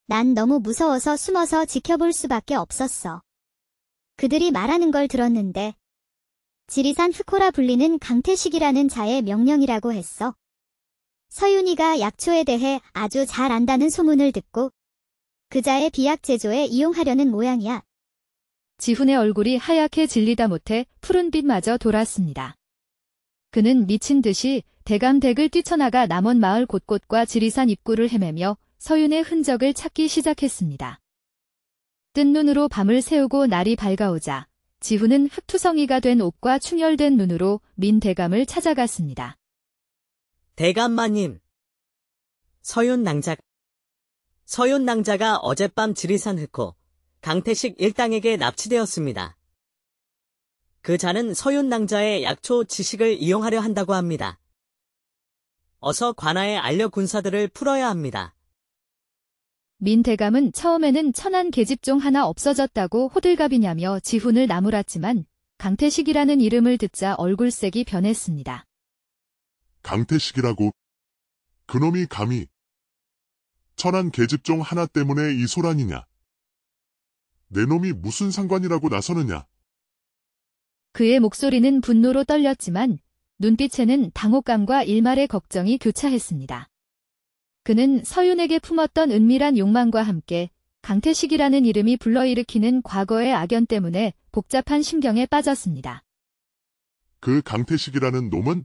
난 너무 무서워서 숨어서 지켜볼 수밖에 없었어. 그들이 말하는 걸 들었는데 지리산 흑호라 불리는 강태식이라는 자의 명령이라고 했어. 서윤이가 약초에 대해 아주 잘 안다는 소문을 듣고 그 자의 비약 제조에 이용하려는 모양이야. 지훈의 얼굴이 하얗게 질리다 못해 푸른빛마저 돌았습니다. 그는 미친 듯이 대감댁을 뛰쳐나가 남원 마을 곳곳과 지리산 입구를 헤매며 서윤의 흔적을 찾기 시작했습니다. 뜬 눈으로 밤을 새우고 날이 밝아오자 지훈은 흙투성이가 된 옷과 충혈된 눈으로 민 대감을 찾아갔습니다. 대감마님. 서윤 낭자가 어젯밤 지리산 흑호 강태식 일당에게 납치되었습니다. 그 자는 서윤 낭자의 약초 지식을 이용하려 한다고 합니다. 어서 관아에 알려 군사들을 풀어야 합니다. 민 대감은 처음에는 천한 계집종 하나 없어졌다고 호들갑이냐며 지훈을 나무랐지만 강태식이라는 이름을 듣자 얼굴색이 변했습니다. 강태식이라고? 그놈이 감히 천한 계집종 하나 때문에 이 소란이냐? 내 놈이 무슨 상관이라고 나서느냐? 그의 목소리는 분노로 떨렸지만 눈빛에는 당혹감과 일말의 걱정이 교차했습니다. 그는 서윤에게 품었던 은밀한 욕망과 함께 강태식이라는 이름이 불러일으키는 과거의 악연 때문에 복잡한 심경에 빠졌습니다. 그 강태식이라는 놈은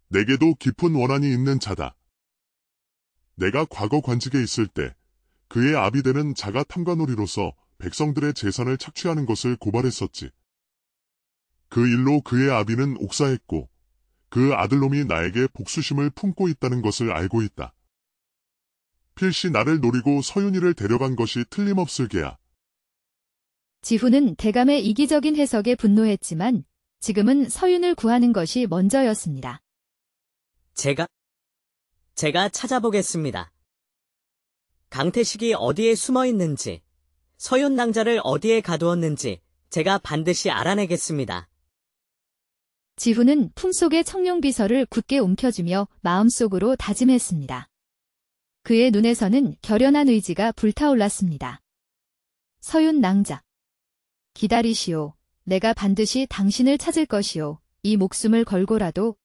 내게도 깊은 원한이 있는 자다. 내가 과거 관직에 있을 때 그의 아비되는 자가 탐관오리로서 백성들의 재산을 착취하는 것을 고발했었지. 그 일로 그의 아비는 옥사했고 그 아들놈이 나에게 복수심을 품고 있다는 것을 알고 있다. 필시 나를 노리고 서윤이를 데려간 것이 틀림없을 게야. 지훈은 대감의 이기적인 해석에 분노했지만 지금은 서윤을 구하는 것이 먼저였습니다. 제가 찾아보겠습니다. 강태식이 어디에 숨어 있는지, 서윤 낭자를 어디에 가두었는지 제가 반드시 알아내겠습니다. 지훈은 품속의 청룡비서를 굳게 움켜쥐며 마음속으로 다짐했습니다. 그의 눈에서는 결연한 의지가 불타올랐습니다. 서윤 낭자. 기다리시오. 내가 반드시 당신을 찾을 것이오. 이 목숨을 걸고라도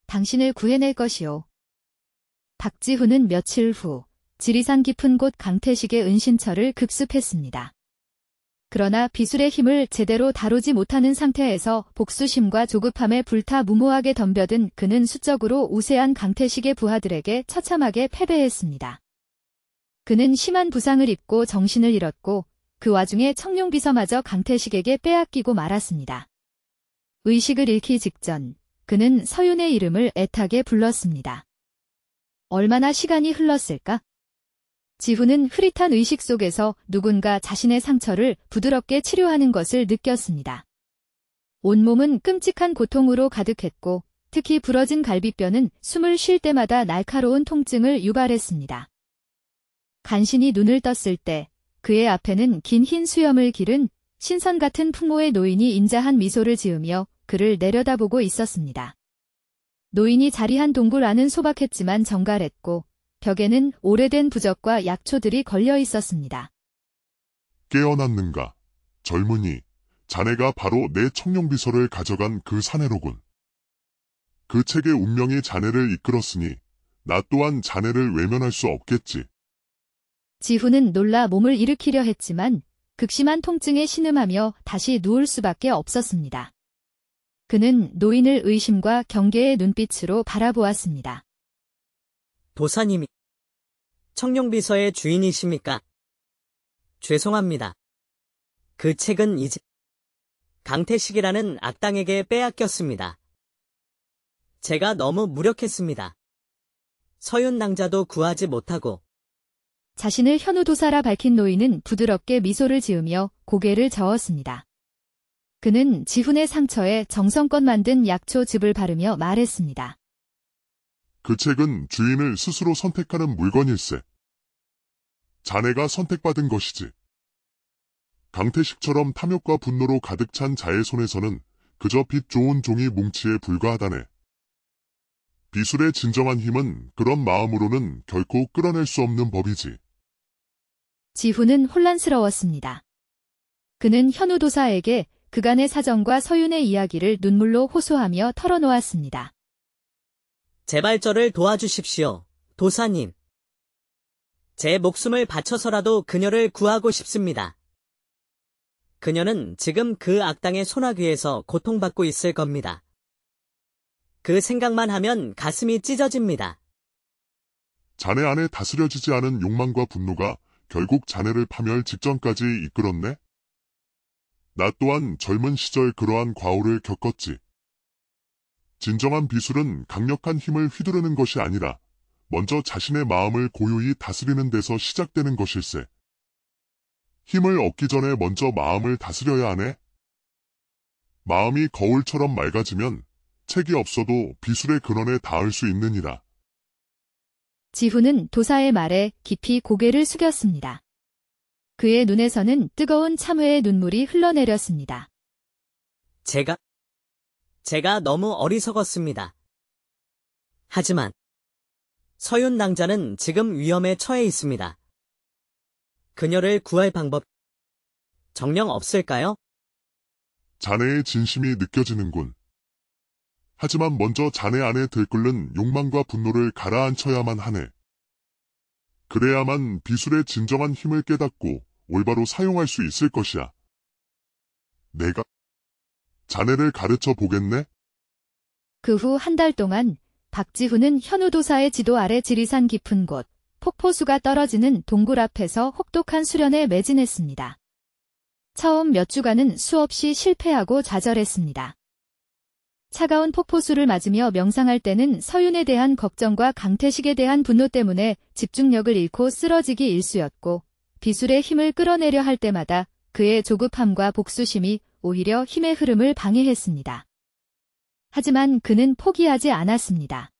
당신을 구해낼 것이오. 박지훈은 며칠 후 지리산 깊은 곳 강태식의 은신처를 급습했습니다. 그러나 비술의 힘을 제대로 다루지 못하는 상태에서 복수심과 조급함에 불타 무모하게 덤벼든 그는 수적으로 우세한 강태식의 부하들에게 처참하게 패배했습니다. 그는 심한 부상을 입고 정신을 잃었고 그 와중에 청룡비서마저 강태식에게 빼앗기고 말았습니다. 의식을 잃기 직전 그는 서윤의 이름을 애타게 불렀습니다. 얼마나 시간이 흘렀을까? 지훈은 흐릿한 의식 속에서 누군가 자신의 상처를 부드럽게 치료하는 것을 느꼈습니다. 온몸은 끔찍한 고통으로 가득했고 특히 부러진 갈비뼈는 숨을 쉴 때마다 날카로운 통증을 유발했습니다. 간신히 눈을 떴을 때 그의 앞에는 긴 흰 수염을 기른 신선 같은 풍모의 노인이 인자한 미소를 지으며 그를 내려다보고 있었습니다. 노인이 자리한 동굴 안은 소박했지만 정갈했고 벽에는 오래된 부적과 약초들이 걸려 있었습니다. 깨어났는가? 젊은이, 자네가 바로 내 청룡비서를 가져간 그 사내로군. 그 책의 운명이 자네를 이끌었으니 나 또한 자네를 외면할 수 없겠지. 지훈은 놀라 몸을 일으키려 했지만 극심한 통증에 신음하며 다시 누울 수밖에 없었습니다. 그는 노인을 의심과 경계의 눈빛으로 바라보았습니다. 도사님이 청룡비서의 주인이십니까? 죄송합니다. 그 책은 이제 강태식이라는 악당에게 빼앗겼습니다. 제가 너무 무력했습니다. 서윤 낭자도 구하지 못하고. 자신을 현우도사라 밝힌 노인은 부드럽게 미소를 지으며 고개를 저었습니다. 그는 지훈의 상처에 정성껏 만든 약초즙을 바르며 말했습니다. 그 책은 주인을 스스로 선택하는 물건일세. 자네가 선택받은 것이지. 강태식처럼 탐욕과 분노로 가득 찬 자의 손에서는 그저 빛 좋은 종이 뭉치에 불과하다네. 비술의 진정한 힘은 그런 마음으로는 결코 끌어낼 수 없는 법이지. 지훈은 혼란스러웠습니다. 그는 현우도사에게 그간의 사정과 서윤의 이야기를 눈물로 호소하며 털어놓았습니다. 제발 저를 도와주십시오, 도사님. 제 목숨을 바쳐서라도 그녀를 구하고 싶습니다. 그녀는 지금 그 악당의 소나귀에서 고통받고 있을 겁니다. 그 생각만 하면 가슴이 찢어집니다. 자네 안에 다스려지지 않은 욕망과 분노가 결국 자네를 파멸 직전까지 이끌었네? 나 또한 젊은 시절 그러한 과오를 겪었지. 진정한 비술은 강력한 힘을 휘두르는 것이 아니라 먼저 자신의 마음을 고요히 다스리는 데서 시작되는 것일세. 힘을 얻기 전에 먼저 마음을 다스려야 하네. 마음이 거울처럼 맑아지면 책이 없어도 비술의 근원에 닿을 수 있느니라. 지훈은 도사의 말에 깊이 고개를 숙였습니다. 그의 눈에서는 뜨거운 참회의 눈물이 흘러내렸습니다. 제가 너무 어리석었습니다. 하지만 서윤 낭자는 지금 위험에 처해 있습니다. 그녀를 구할 방법 정녕 없을까요? 자네의 진심이 느껴지는군. 하지만 먼저 자네 안에 들끓는 욕망과 분노를 가라앉혀야만 하네. 그래야만 비술의 진정한 힘을 깨닫고 올바로 사용할 수 있을 것이야. 내가 자네를 가르쳐 보겠네? 그 후 한 달 동안 박지훈은 현우도사의 지도 아래 지리산 깊은 곳, 폭포수가 떨어지는 동굴 앞에서 혹독한 수련에 매진했습니다. 처음 몇 주간은 수없이 실패하고 좌절했습니다. 차가운 폭포수를 맞으며 명상할 때는 서윤에 대한 걱정과 강태식에 대한 분노 때문에 집중력을 잃고 쓰러지기 일쑤였고, 비술의 힘을 끌어내려 할 때마다 그의 조급함과 복수심이 오히려 힘의 흐름을 방해했습니다. 하지만 그는 포기하지 않았습니다.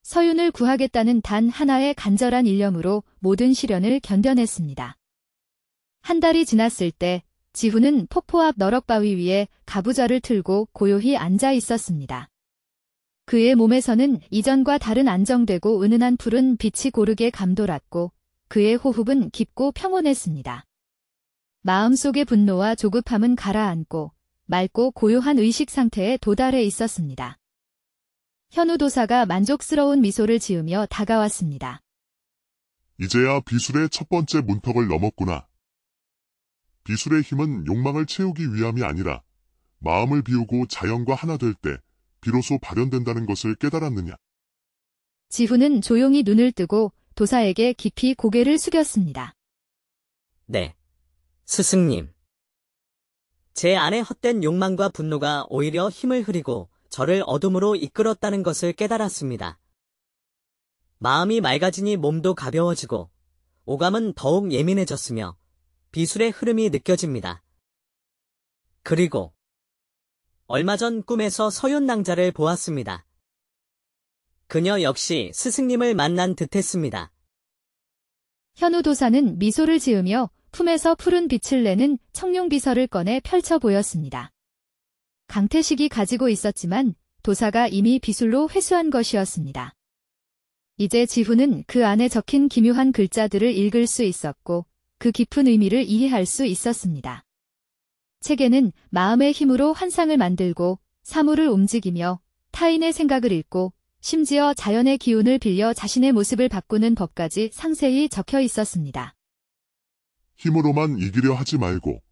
서윤을 구하겠다는 단 하나의 간절한 일념으로 모든 시련을 견뎌냈습니다. 한 달이 지났을 때 지훈은 폭포 앞 너럭바위 위에 가부좌를 틀고 고요히 앉아 있었습니다. 그의 몸에서는 이전과 다른 안정되고 은은한 푸른 빛이 고르게 감돌았고 그의 호흡은 깊고 평온했습니다. 마음속의 분노와 조급함은 가라앉고 맑고 고요한 의식 상태에 도달해 있었습니다. 현우 도사가 만족스러운 미소를 지으며 다가왔습니다. 이제야 비술의 첫 번째 문턱을 넘었구나. 비술의 힘은 욕망을 채우기 위함이 아니라 마음을 비우고 자연과 하나 될 때 비로소 발현된다는 것을 깨달았느냐. 지훈은 조용히 눈을 뜨고 도사에게 깊이 고개를 숙였습니다. 네. 스승님. 제 안의 헛된 욕망과 분노가 오히려 힘을 흐리고 저를 어둠으로 이끌었다는 것을 깨달았습니다. 마음이 맑아지니 몸도 가벼워지고 오감은 더욱 예민해졌으며 비술의 흐름이 느껴집니다. 그리고 얼마 전 꿈에서 서윤 낭자를 보았습니다. 그녀 역시 스승님을 만난 듯했습니다. 현우 도사는 미소를 지으며 품에서 푸른 빛을 내는 청룡비서를 꺼내 펼쳐 보였습니다. 강태식이 가지고 있었지만 도사가 이미 비술로 회수한 것이었습니다. 이제 지훈은 그 안에 적힌 기묘한 글자들을 읽을 수 있었고 그 깊은 의미를 이해할 수 있었습니다. 책에는 마음의 힘으로 환상을 만들고 사물을 움직이며 타인의 생각을 읽고 심지어 자연의 기운을 빌려 자신의 모습을 바꾸는 법까지 상세히 적혀 있었습니다. 힘으로만 이기려 하지 말고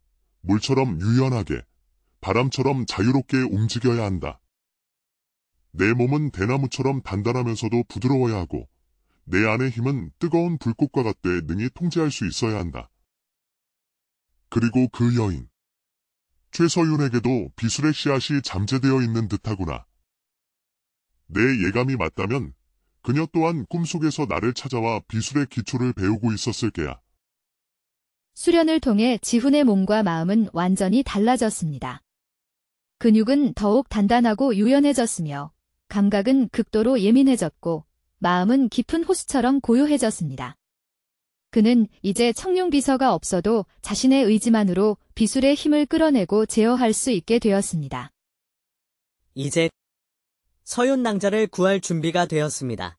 물처럼 유연하게, 바람처럼 자유롭게 움직여야 한다. 내 몸은 대나무처럼 단단하면서도 부드러워야 하고 내 안의 힘은 뜨거운 불꽃과 같되 능히 통제할 수 있어야 한다. 그리고 그 여인. 최서윤에게도 비술의 씨앗이 잠재되어 있는 듯하구나. 내 예감이 맞다면 그녀 또한 꿈속에서 나를 찾아와 비술의 기초를 배우고 있었을 게야. 수련을 통해 지훈의 몸과 마음은 완전히 달라졌습니다. 근육은 더욱 단단하고 유연해졌으며 감각은 극도로 예민해졌고 마음은 깊은 호수처럼 고요해졌습니다. 그는 이제 청룡비서가 없어도 자신의 의지만으로 비술의 힘을 끌어내고 제어할 수 있게 되었습니다. 이제 서윤 낭자를 구할 준비가 되었습니다.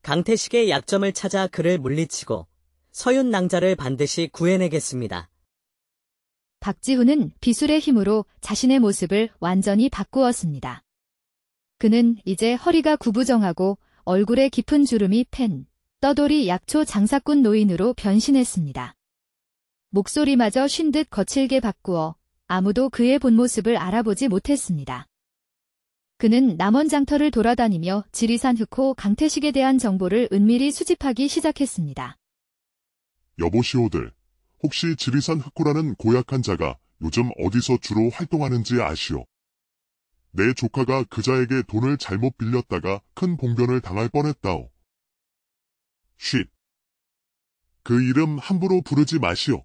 강태식의 약점을 찾아 그를 물리치고 서윤 낭자를 반드시 구해내겠습니다. 박지훈은 비술의 힘으로 자신의 모습을 완전히 바꾸었습니다. 그는 이제 허리가 구부정하고 얼굴에 깊은 주름이 팬, 떠돌이 약초 장사꾼 노인으로 변신했습니다. 목소리마저 쉰 듯 거칠게 바꾸어 아무도 그의 본 모습을 알아보지 못했습니다. 그는 남원장터를 돌아다니며 지리산 흑호 강태식에 대한 정보를 은밀히 수집하기 시작했습니다. 여보시오들, 혹시 지리산 흑호라는 고약한 자가 요즘 어디서 주로 활동하는지 아시오? 내 조카가 그자에게 돈을 잘못 빌렸다가 큰 봉변을 당할 뻔했다오. 쉿. 그 이름 함부로 부르지 마시오.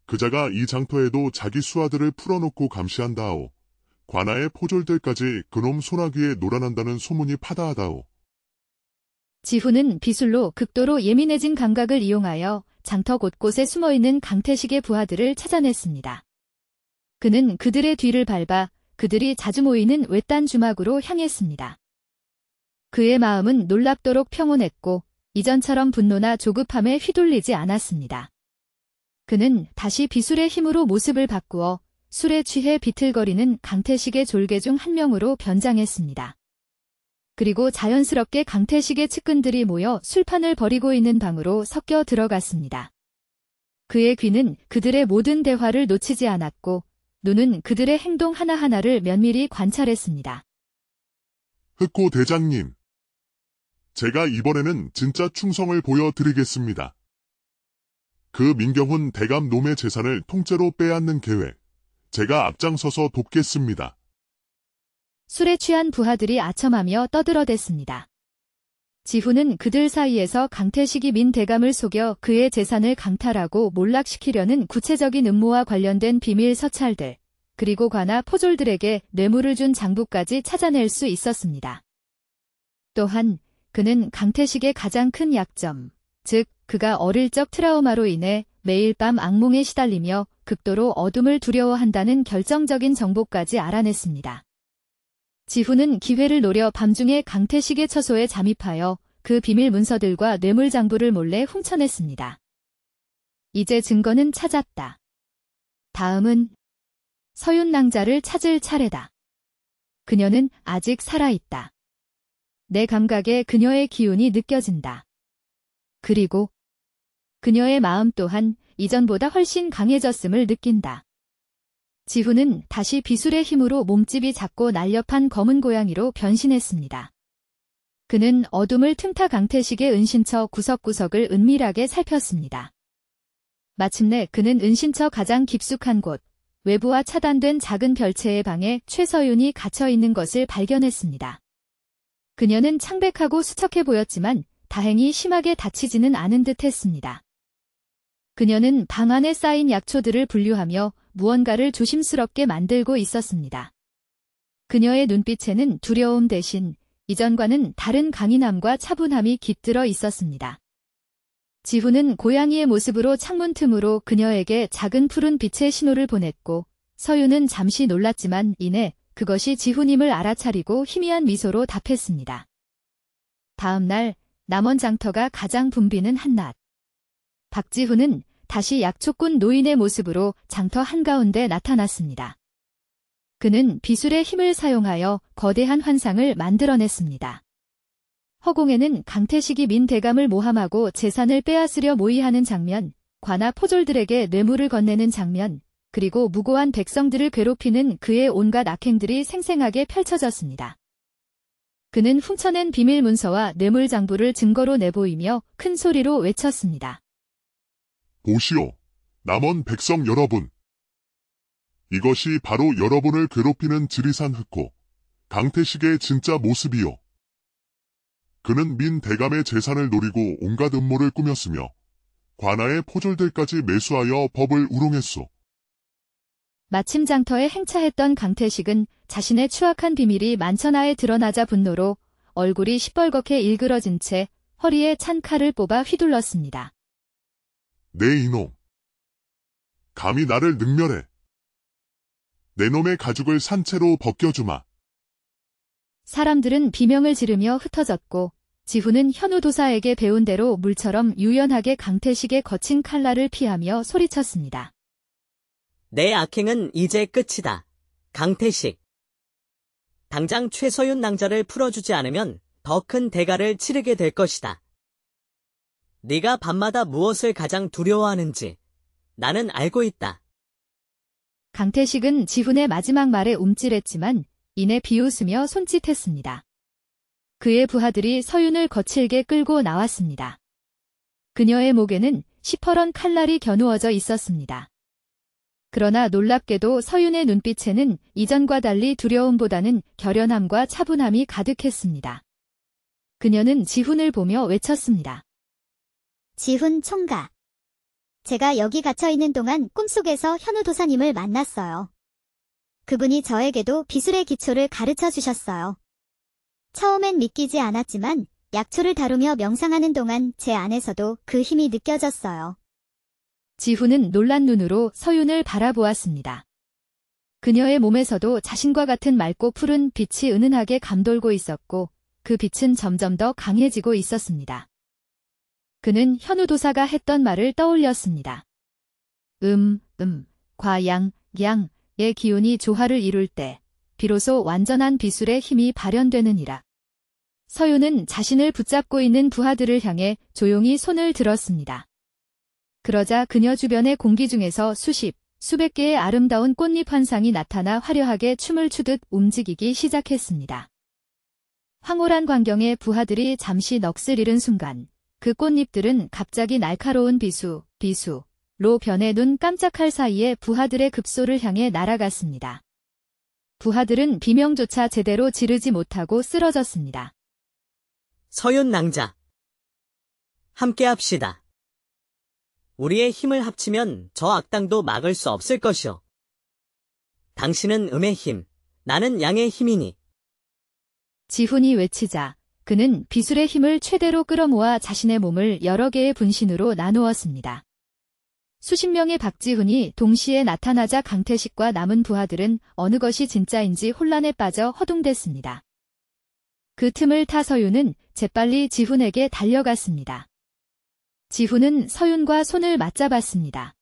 그자가 이 장터에도 자기 수하들을 풀어놓고 감시한다오. 관아의 포졸들까지 그놈 소나귀에 놀아난다는 소문이 파다하다오. 지훈은 비술로 극도로 예민해진 감각을 이용하여 장터 곳곳에 숨어있는 강태식의 부하들을 찾아냈습니다. 그는 그들의 뒤를 밟아 그들이 자주 모이는 외딴 주막으로 향했습니다. 그의 마음은 놀랍도록 평온했고 이전처럼 분노나 조급함에 휘둘리지 않았습니다. 그는 다시 비술의 힘으로 모습을 바꾸어 술에 취해 비틀거리는 강태식의 졸개 중 한 명으로 변장했습니다. 그리고 자연스럽게 강태식의 측근들이 모여 술판을 벌이고 있는 방으로 섞여 들어갔습니다. 그의 귀는 그들의 모든 대화를 놓치지 않았고 눈은 그들의 행동 하나하나를 면밀히 관찰했습니다. 흑호 대장님. 제가 이번에는 진짜 충성을 보여드리겠습니다. 그 민경훈 대감 놈의 재산을 통째로 빼앗는 계획, 제가 앞장서서 돕겠습니다. 술에 취한 부하들이 아첨하며 떠들어댔습니다. 지훈은 그들 사이에서 강태식이 민 대감을 속여 그의 재산을 강탈하고 몰락시키려는 구체적인 음모와 관련된 비밀 서찰들, 그리고 관아 포졸들에게 뇌물을 준 장부까지 찾아낼 수 있었습니다. 또한 그는 강태식의 가장 큰 약점, 즉 그가 어릴 적 트라우마로 인해 매일 밤 악몽에 시달리며 극도로 어둠을 두려워한다는 결정적인 정보까지 알아냈습니다. 지훈은 기회를 노려 밤중에 강태식의 처소에 잠입하여 그 비밀 문서들과 뇌물 장부를 몰래 훔쳐냈습니다. 이제 증거는 찾았다. 다음은 서윤 낭자를 찾을 차례다. 그녀는 아직 살아있다. 내 감각에 그녀의 기운이 느껴진다. 그리고 그녀의 마음 또한 이전보다 훨씬 강해졌음을 느낀다. 지훈은 다시 비술의 힘으로 몸집이 작고 날렵한 검은 고양이로 변신했습니다. 그는 어둠을 틈타 강태식의 은신처 구석구석을 은밀하게 살폈습니다. 마침내 그는 은신처 가장 깊숙한 곳, 외부와 차단된 작은 별채의 방에 최서윤이 갇혀있는 것을 발견했습니다. 그녀는 창백하고 수척해 보였지만 다행히 심하게 다치지는 않은 듯 했습니다. 그녀는 방 안에 쌓인 약초들을 분류하며 무언가를 조심스럽게 만들고 있었습니다. 그녀의 눈빛에는 두려움 대신 이전과는 다른 강인함과 차분함이 깃들어 있었습니다. 지훈은 고양이의 모습으로 창문 틈으로 그녀에게 작은 푸른 빛의 신호를 보냈고 서윤은 잠시 놀랐지만 이내 그것이 지훈임을 알아차리고 희미한 미소로 답했습니다. 다음 날 남원장터가 가장 붐비는 한낮. 박지훈은 다시 약초꾼 노인의 모습으로 장터 한가운데 나타났습니다. 그는 비술의 힘을 사용하여 거대한 환상을 만들어냈습니다. 허공에는 강태식이 민 대감을 모함하고 재산을 빼앗으려 모의하는 장면, 관아 포졸들에게 뇌물을 건네는 장면, 그리고 무고한 백성들을 괴롭히는 그의 온갖 악행들이 생생하게 펼쳐졌습니다. 그는 훔쳐낸 비밀 문서와 뇌물 장부를 증거로 내보이며 큰 소리로 외쳤습니다. 보시오, 남원 백성 여러분. 이것이 바로 여러분을 괴롭히는 지리산 흑호, 강태식의 진짜 모습이요. 그는 민 대감의 재산을 노리고 온갖 음모를 꾸몄으며 관아의 포졸들까지 매수하여 법을 우롱했소. 마침 장터에 행차했던 강태식은 자신의 추악한 비밀이 만천하에 드러나자 분노로 얼굴이 시뻘겋게 일그러진 채 허리에 찬 칼을 뽑아 휘둘렀습니다. 내 이놈. 감히 나를 능멸해. 내 놈의 가죽을 산채로 벗겨주마. 사람들은 비명을 지르며 흩어졌고 지훈은 현우 도사에게 배운 대로 물처럼 유연하게 강태식의 거친 칼날을 피하며 소리쳤습니다. 내 악행은 이제 끝이다. 강태식. 당장 최서윤 낭자를 풀어주지 않으면 더 큰 대가를 치르게 될 것이다. 네가 밤마다 무엇을 가장 두려워하는지 나는 알고 있다. 강태식은 지훈의 마지막 말에 움찔했지만 이내 비웃으며 손짓했습니다. 그의 부하들이 서윤을 거칠게 끌고 나왔습니다. 그녀의 목에는 시퍼런 칼날이 겨누어져 있었습니다. 그러나 놀랍게도 서윤의 눈빛에는 이전과 달리 두려움보다는 결연함과 차분함이 가득했습니다. 그녀는 지훈을 보며 외쳤습니다. 지훈 총각. 제가 여기 갇혀있는 동안 꿈속에서 현우 도사님을 만났어요. 그분이 저에게도 비술의 기초를 가르쳐 주셨어요. 처음엔 믿기지 않았지만 약초를 다루며 명상하는 동안 제 안에서도 그 힘이 느껴졌어요. 지훈은 놀란 눈으로 서윤을 바라보았습니다. 그녀의 몸에서도 자신과 같은 맑고 푸른 빛이 은은하게 감돌고 있었고 그 빛은 점점 더 강해지고 있었습니다. 그는 현우 도사가 했던 말을 떠올렸습니다. 과 양의 기운이 조화를 이룰 때 비로소 완전한 비술의 힘이 발현되느니라. 서윤은 자신을 붙잡고 있는 부하들을 향해 조용히 손을 들었습니다. 그러자 그녀 주변의 공기 중에서 수백 개의 아름다운 꽃잎 환상이 나타나 화려하게 춤을 추듯 움직이기 시작했습니다. 황홀한 광경에 부하들이 잠시 넋을 잃은 순간 그 꽃잎들은 갑자기 날카로운 로 변해 눈 깜짝할 사이에 부하들의 급소를 향해 날아갔습니다. 부하들은 비명조차 제대로 지르지 못하고 쓰러졌습니다. 서윤 낭자. 함께 합시다. 우리의 힘을 합치면 저 악당도 막을 수 없을 것이오. 당신은 음의 힘, 나는 양의 힘이니. 지훈이 외치자 그는 비술의 힘을 최대로 끌어모아 자신의 몸을 여러 개의 분신으로 나누었습니다. 수십 명의 박지훈이 동시에 나타나자 강태식과 남은 부하들은 어느 것이 진짜인지 혼란에 빠져 허둥댔습니다. 그 틈을 타 서윤은 재빨리 지훈에게 달려갔습니다. 지훈은 서윤과 손을 맞잡았습니다.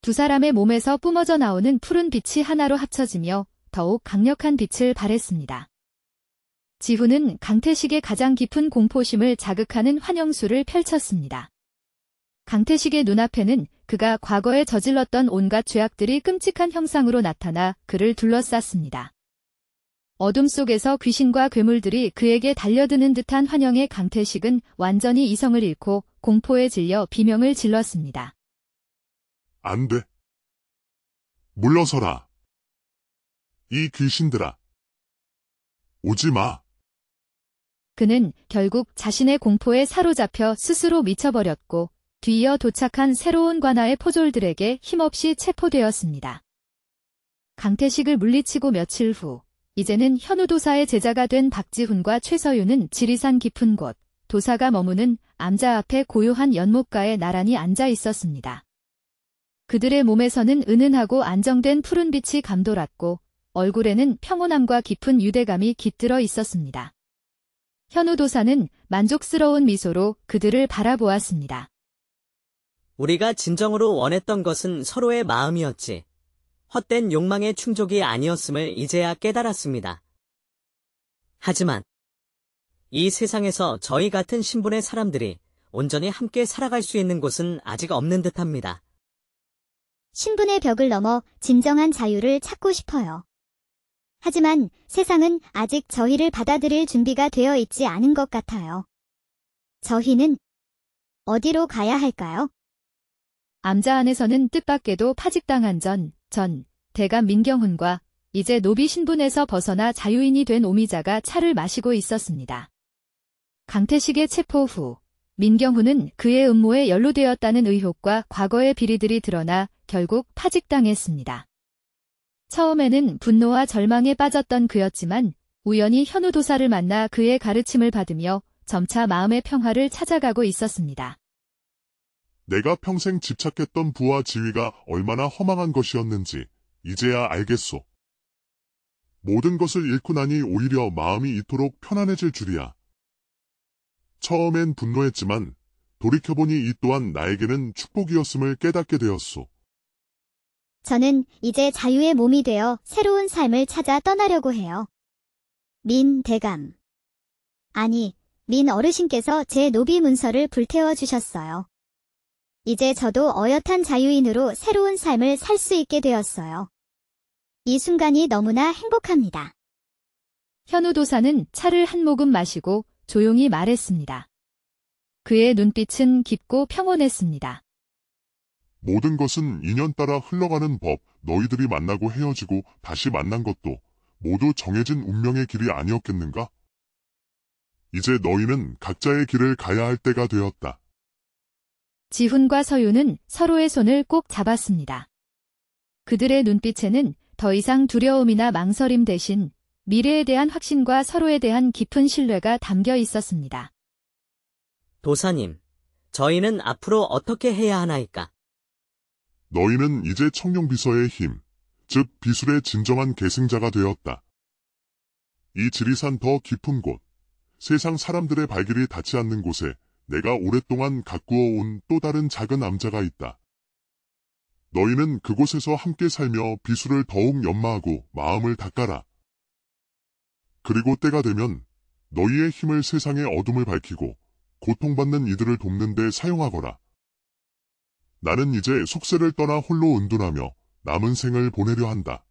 두 사람의 몸에서 뿜어져 나오는 푸른 빛이 하나로 합쳐지며 더욱 강력한 빛을 발했습니다. 지훈은 강태식의 가장 깊은 공포심을 자극하는 환영수를 펼쳤습니다. 강태식의 눈앞에는 그가 과거에 저질렀던 온갖 죄악들이 끔찍한 형상으로 나타나 그를 둘러쌌습니다. 어둠 속에서 귀신과 괴물들이 그에게 달려드는 듯한 환영에 강태식은 완전히 이성을 잃고 공포에 질려 비명을 질렀습니다. 안 돼. 물러서라. 이 귀신들아. 오지 마. 그는 결국 자신의 공포에 사로잡혀 스스로 미쳐버렸고 뒤이어 도착한 새로운 관아의 포졸들에게 힘없이 체포되었습니다. 강태식을 물리치고 며칠 후 이제는 현우도사의 제자가 된 박지훈과 최서윤은 지리산 깊은 곳 도사가 머무는 암자 앞에 고요한 연못가에 나란히 앉아 있었습니다. 그들의 몸에서는 은은하고 안정된 푸른 빛이 감돌았고 얼굴에는 평온함과 깊은 유대감이 깃들어 있었습니다. 현우도사는 만족스러운 미소로 그들을 바라보았습니다. 우리가 진정으로 원했던 것은 서로의 마음이었지. 헛된 욕망의 충족이 아니었음을 이제야 깨달았습니다. 하지만 이 세상에서 저희 같은 신분의 사람들이 온전히 함께 살아갈 수 있는 곳은 아직 없는 듯합니다. 신분의 벽을 넘어 진정한 자유를 찾고 싶어요. 하지만 세상은 아직 저희를 받아들일 준비가 되어 있지 않은 것 같아요. 저희는 어디로 가야 할까요? 암자 안에서는 뜻밖에도 파직당한 전 대감 민경훈과 이제 노비 신분에서 벗어나 자유인이 된 오미자가 차를 마시고 있었습니다. 강태식의 체포 후 민경훈은 그의 음모에 연루되었다는 의혹과 과거의 비리들이 드러나 결국 파직당했습니다. 처음에는 분노와 절망에 빠졌던 그였지만 우연히 현우도사를 만나 그의 가르침을 받으며 점차 마음의 평화를 찾아가고 있었습니다. 내가 평생 집착했던 부와 지위가 얼마나 허망한 것이었는지 이제야 알겠소. 모든 것을 잃고 나니 오히려 마음이 이토록 편안해질 줄이야. 처음엔 분노했지만 돌이켜보니 이 또한 나에게는 축복이었음을 깨닫게 되었소. 저는 이제 자유의 몸이 되어 새로운 삶을 찾아 떠나려고 해요. 민 대감. 아니, 민 어르신께서 제 노비 문서를 불태워 주셨어요. 이제 저도 어엿한 자유인으로 새로운 삶을 살 수 있게 되었어요. 이 순간이 너무나 행복합니다. 현우도사는 차를 한 모금 마시고 조용히 말했습니다. 그의 눈빛은 깊고 평온했습니다. 모든 것은 인연 따라 흘러가는 법, 너희들이 만나고 헤어지고 다시 만난 것도 모두 정해진 운명의 길이 아니었겠는가? 이제 너희는 각자의 길을 가야 할 때가 되었다. 지훈과 서윤은 서로의 손을 꼭 잡았습니다. 그들의 눈빛에는 더 이상 두려움이나 망설임 대신 미래에 대한 확신과 서로에 대한 깊은 신뢰가 담겨 있었습니다. 도사님, 저희는 앞으로 어떻게 해야 하나이까? 너희는 이제 청룡비서의 힘, 즉 비술의 진정한 계승자가 되었다. 이 지리산 더 깊은 곳, 세상 사람들의 발길이 닿지 않는 곳에 내가 오랫동안 가꾸어 온 또 다른 작은 암자가 있다. 너희는 그곳에서 함께 살며 비수를 더욱 연마하고 마음을 닦아라. 그리고 때가 되면 너희의 힘을 세상의 어둠을 밝히고 고통받는 이들을 돕는 데 사용하거라. 나는 이제 속세를 떠나 홀로 은둔하며 남은 생을 보내려 한다.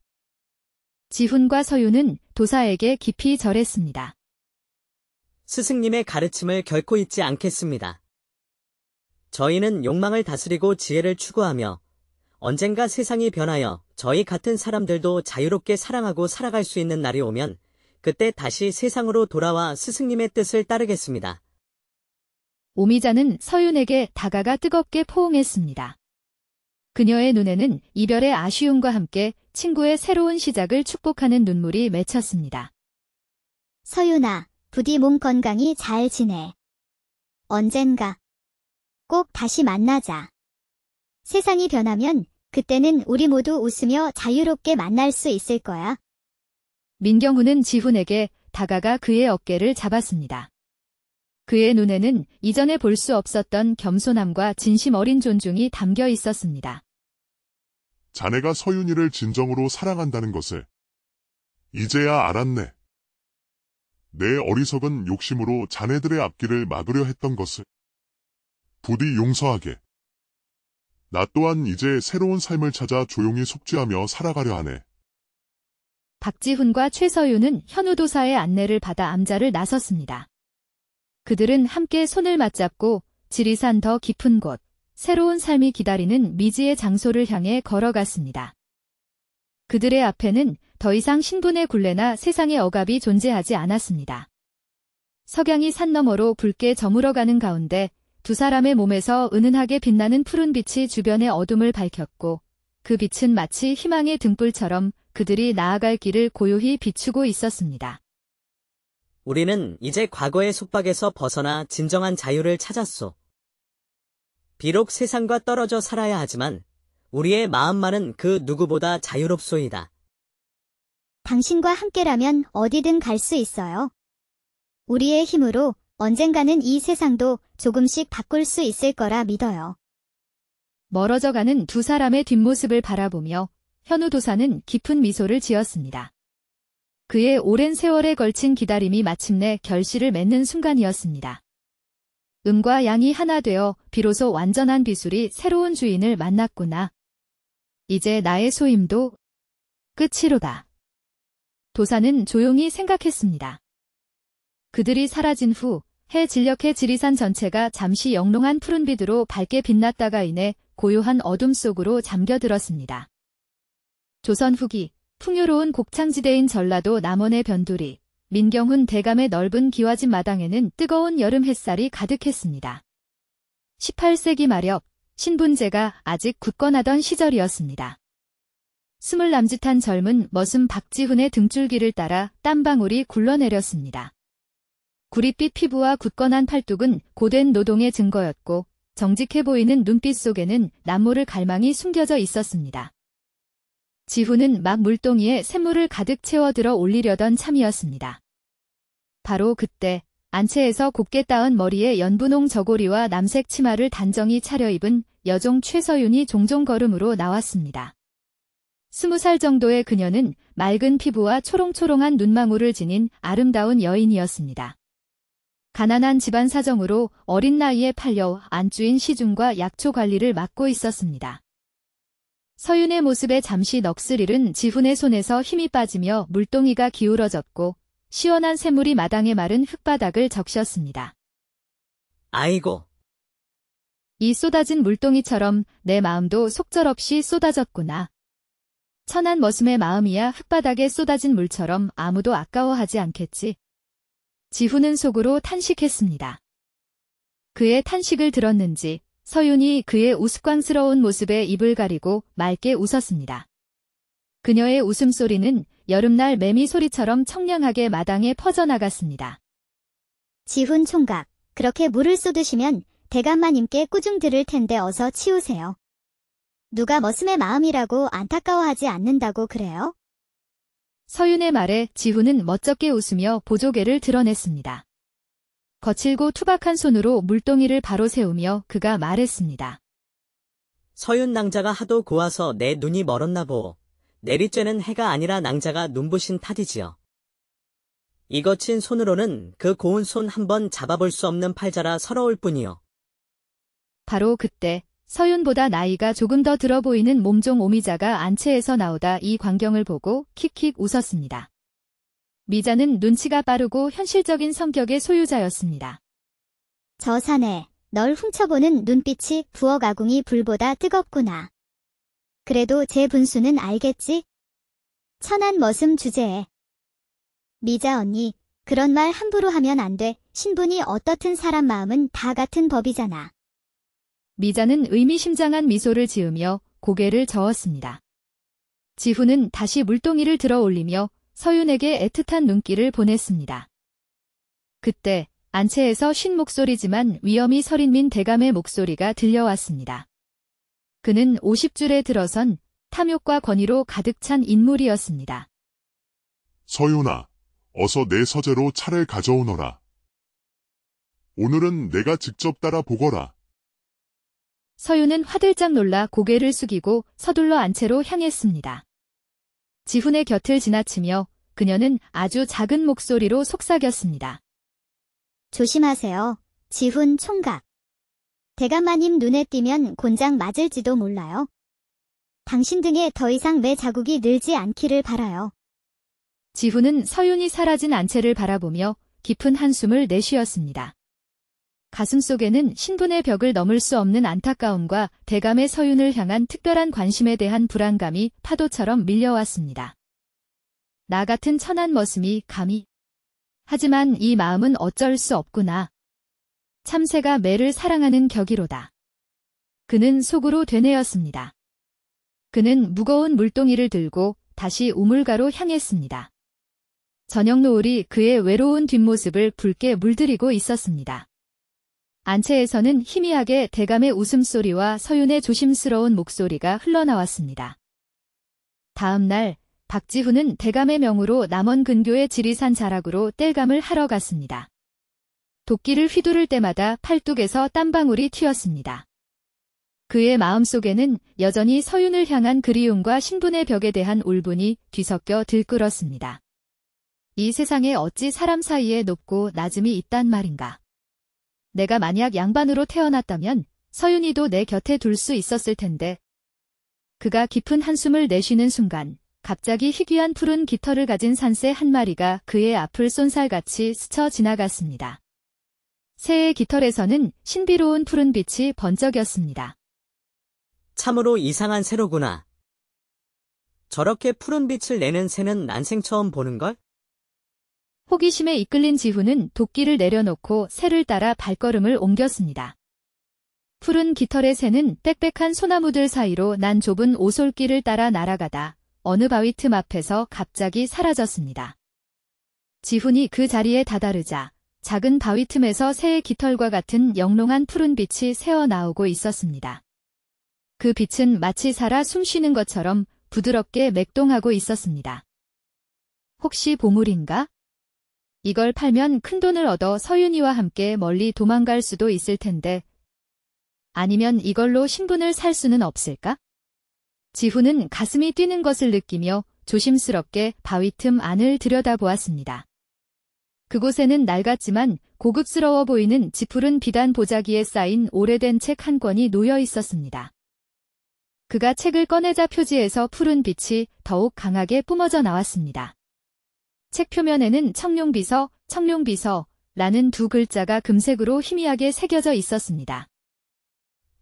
지훈과 서윤은 도사에게 깊이 절했습니다. 스승님의 가르침을 결코 잊지 않겠습니다. 저희는 욕망을 다스리고 지혜를 추구하며 언젠가 세상이 변하여 저희 같은 사람들도 자유롭게 사랑하고 살아갈 수 있는 날이 오면 그때 다시 세상으로 돌아와 스승님의 뜻을 따르겠습니다. 오미자는 서윤에게 다가가 뜨겁게 포옹했습니다. 그녀의 눈에는 이별의 아쉬움과 함께 친구의 새로운 시작을 축복하는 눈물이 맺혔습니다. 서윤아, 부디 몸 건강히 잘 지내. 언젠가 꼭 다시 만나자. 세상이 변하면 그때는 우리 모두 웃으며 자유롭게 만날 수 있을 거야. 민경훈은 지훈에게 다가가 그의 어깨를 잡았습니다. 그의 눈에는 이전에 볼 수 없었던 겸손함과 진심 어린 존중이 담겨 있었습니다. 자네가 서윤이를 진정으로 사랑한다는 것을 이제야 알았네. 내 어리석은 욕심으로 자네들의 앞길을 막으려 했던 것을 부디 용서하게. 나 또한 이제 새로운 삶을 찾아 조용히 속죄하며 살아가려 하네. 박지훈과 최서윤은 현우도사의 안내를 받아 암자를 나섰습니다. 그들은 함께 손을 맞잡고 지리산 더 깊은 곳, 새로운 삶이 기다리는 미지의 장소를 향해 걸어갔습니다. 그들의 앞에는 더 이상 신분의 굴레나 세상의 억압이 존재하지 않았습니다. 석양이 산 너머로 붉게 저물어가는 가운데 두 사람의 몸에서 은은하게 빛나는 푸른 빛이 주변의 어둠을 밝혔고 그 빛은 마치 희망의 등불처럼 그들이 나아갈 길을 고요히 비추고 있었습니다. 우리는 이제 과거의 속박에서 벗어나 진정한 자유를 찾았소. 비록 세상과 떨어져 살아야 하지만 우리의 마음만은 그 누구보다 자유롭소이다. 당신과 함께라면 어디든 갈 수 있어요. 우리의 힘으로 언젠가는 이 세상도 조금씩 바꿀 수 있을 거라 믿어요. 멀어져가는 두 사람의 뒷모습을 바라보며 현우 도사는 깊은 미소를 지었습니다. 그의 오랜 세월에 걸친 기다림이 마침내 결실을 맺는 순간이었습니다. 음과 양이 하나 되어 비로소 완전한 비술이 새로운 주인을 만났구나. 이제 나의 소임도 끝이로다. 도사는 조용히 생각했습니다. 그들이 사라진 후 해 진력해 지리산 전체가 잠시 영롱한 푸른빛으로 밝게 빛났다가 이내 고요한 어둠 속으로 잠겨들었습니다. 조선 후기 풍요로운 곡창지대인 전라도 남원의 변두리, 민경훈 대감의 넓은 기와집 마당에는 뜨거운 여름 햇살이 가득했습니다. 18세기 말엽, 신분제가 아직 굳건하던 시절이었습니다. 스물 남짓한 젊은 머슴 박지훈의 등줄기를 따라 땀방울이 굴러내렸습니다. 구릿빛 피부와 굳건한 팔뚝은 고된 노동의 증거였고 정직해 보이는 눈빛 속에는 남모를 갈망이 숨겨져 있었습니다. 지훈은 막 물동이에 샘물을 가득 채워들어 올리려던 참이었습니다. 바로 그때 안채에서 곱게 따은 머리에 연분홍 저고리와 남색 치마를 단정히 차려입은 여종 최서윤이 종종 걸음으로 나왔습니다. 20살 정도의 그녀는 맑은 피부와 초롱초롱한 눈망울을 지닌 아름다운 여인이었습니다. 가난한 집안 사정으로 어린 나이에 팔려 안주인 시중과 약초 관리를 맡고 있었습니다. 서윤의 모습에 잠시 넋을 잃은 지훈의 손에서 힘이 빠지며 물동이가 기울어졌고 시원한 샘물이 마당의 마른 흙바닥을 적셨습니다. 아이고. 이 쏟아진 물동이처럼 내 마음도 속절없이 쏟아졌구나. 천한 머슴의 마음이야 흙바닥에 쏟아진 물처럼 아무도 아까워하지 않겠지. 지훈은 속으로 탄식했습니다. 그의 탄식을 들었는지 서윤이 그의 우스꽝스러운 모습에 입을 가리고 맑게 웃었습니다. 그녀의 웃음소리는 여름날 매미 소리처럼 청량하게 마당에 퍼져나갔습니다. 지훈 총각, 그렇게 물을 쏟으시면 대감마님께 꾸중 들을 텐데 어서 치우세요. 누가 머슴의 마음이라고 안타까워하지 않는다고 그래요? 서윤의 말에 지훈은 멋쩍게 웃으며 보조개를 드러냈습니다. 거칠고 투박한 손으로 물동이를 바로 세우며 그가 말했습니다. 서윤 낭자가 하도 고와서 내 눈이 멀었나 보오. 내리쬐는 해가 아니라 낭자가 눈부신 탓이지요. 이 거친 손으로는 그 고운 손 한번 잡아볼 수 없는 팔자라 서러울 뿐이요. 바로 그때 서윤보다 나이가 조금 더 들어 보이는 몸종 오미자가 안채에서 나오다 이 광경을 보고 킥킥 웃었습니다. 미자는 눈치가 빠르고 현실적인 성격의 소유자였습니다. 저 사내, 널 훔쳐보는 눈빛이 부엌아궁이 불보다 뜨겁구나. 그래도 제 분수는 알겠지? 천한 머슴 주제에. 미자 언니, 그런 말 함부로 하면 안 돼. 신분이 어떻든 사람 마음은 다 같은 법이잖아. 미자는 의미심장한 미소를 지으며 고개를 저었습니다. 지훈은 다시 물동이를 들어 올리며 서윤에게 애틋한 눈길을 보냈습니다. 그때 안채에서 쉰 목소리지만 위엄이 서린민 대감의 목소리가 들려왔습니다. 그는 50줄에 들어선 탐욕과 권위로 가득 찬 인물이었습니다. 서윤아, 어서 내 서재로 차를 가져오너라. 오늘은 내가 직접 따라 보거라. 서윤은 화들짝 놀라 고개를 숙이고 서둘러 안채로 향했습니다. 지훈의 곁을 지나치며 그녀는 아주 작은 목소리로 속삭였습니다. 조심하세요. 지훈 총각. 대감마님 눈에 띄면 곤장 맞을지도 몰라요. 당신 등에 더 이상 매 자국이 늘지 않기를 바라요. 지훈은 서윤이 사라진 안채를 바라보며 깊은 한숨을 내쉬었습니다. 가슴속에는 신분의 벽을 넘을 수 없는 안타까움과 대감의 서윤을 향한 특별한 관심에 대한 불안감이 파도처럼 밀려왔습니다. 나 같은 천한 머슴이 감히. 하지만 이 마음은 어쩔 수 없구나. 참새가 매를 사랑하는 격이로다. 그는 속으로 되뇌었습니다. 그는 무거운 물동이를 들고 다시 우물가로 향했습니다. 저녁 노을이 그의 외로운 뒷모습을 붉게 물들이고 있었습니다. 안채에서는 희미하게 대감의 웃음소리와 서윤의 조심스러운 목소리가 흘러나왔습니다. 다음 날 박지훈은 대감의 명으로 남원 근교의 지리산 자락으로 땔감을 하러 갔습니다. 도끼를 휘두를 때마다 팔뚝에서 땀방울이 튀었습니다. 그의 마음속에는 여전히 서윤을 향한 그리움과 신분의 벽에 대한 울분이 뒤섞여 들끓었습니다. 이 세상에 어찌 사람 사이에 높고 낮음이 있단 말인가. 내가 만약 양반으로 태어났다면 서윤이도 내 곁에 둘 수 있었을 텐데. 그가 깊은 한숨을 내쉬는 순간 갑자기 희귀한 푸른 깃털을 가진 산새 한 마리가 그의 앞을 쏜살같이 스쳐 지나갔습니다. 새의 깃털에서는 신비로운 푸른빛이 번쩍였습니다. 참으로 이상한 새로구나. 저렇게 푸른 빛을 내는 새는 난생 처음 보는걸? 호기심에 이끌린 지훈은 도끼를 내려놓고 새를 따라 발걸음을 옮겼습니다. 푸른 깃털의 새는 빽빽한 소나무들 사이로 난 좁은 오솔길을 따라 날아가다 어느 바위 틈 앞에서 갑자기 사라졌습니다. 지훈이 그 자리에 다다르자 작은 바위 틈에서 새의 깃털과 같은 영롱한 푸른 빛이 새어나오고 있었습니다. 그 빛은 마치 살아 숨쉬는 것처럼 부드럽게 맥동하고 있었습니다. 혹시 보물인가? 이걸 팔면 큰돈을 얻어 서윤이와 함께 멀리 도망갈 수도 있을 텐데. 아니면 이걸로 신분을 살 수는 없을까? 지훈은 가슴이 뛰는 것을 느끼며 조심스럽게 바위 틈 안을 들여다보았습니다. 그곳에는 낡았지만 고급스러워 보이는 지푸른 비단 보자기에 쌓인 오래된 책 한 권이 놓여 있었습니다. 그가 책을 꺼내자 표지에서 푸른 빛이 더욱 강하게 뿜어져 나왔습니다. 책 표면에는 청룡비서, 청룡비서라는 두 글자가 금색으로 희미하게 새겨져 있었습니다.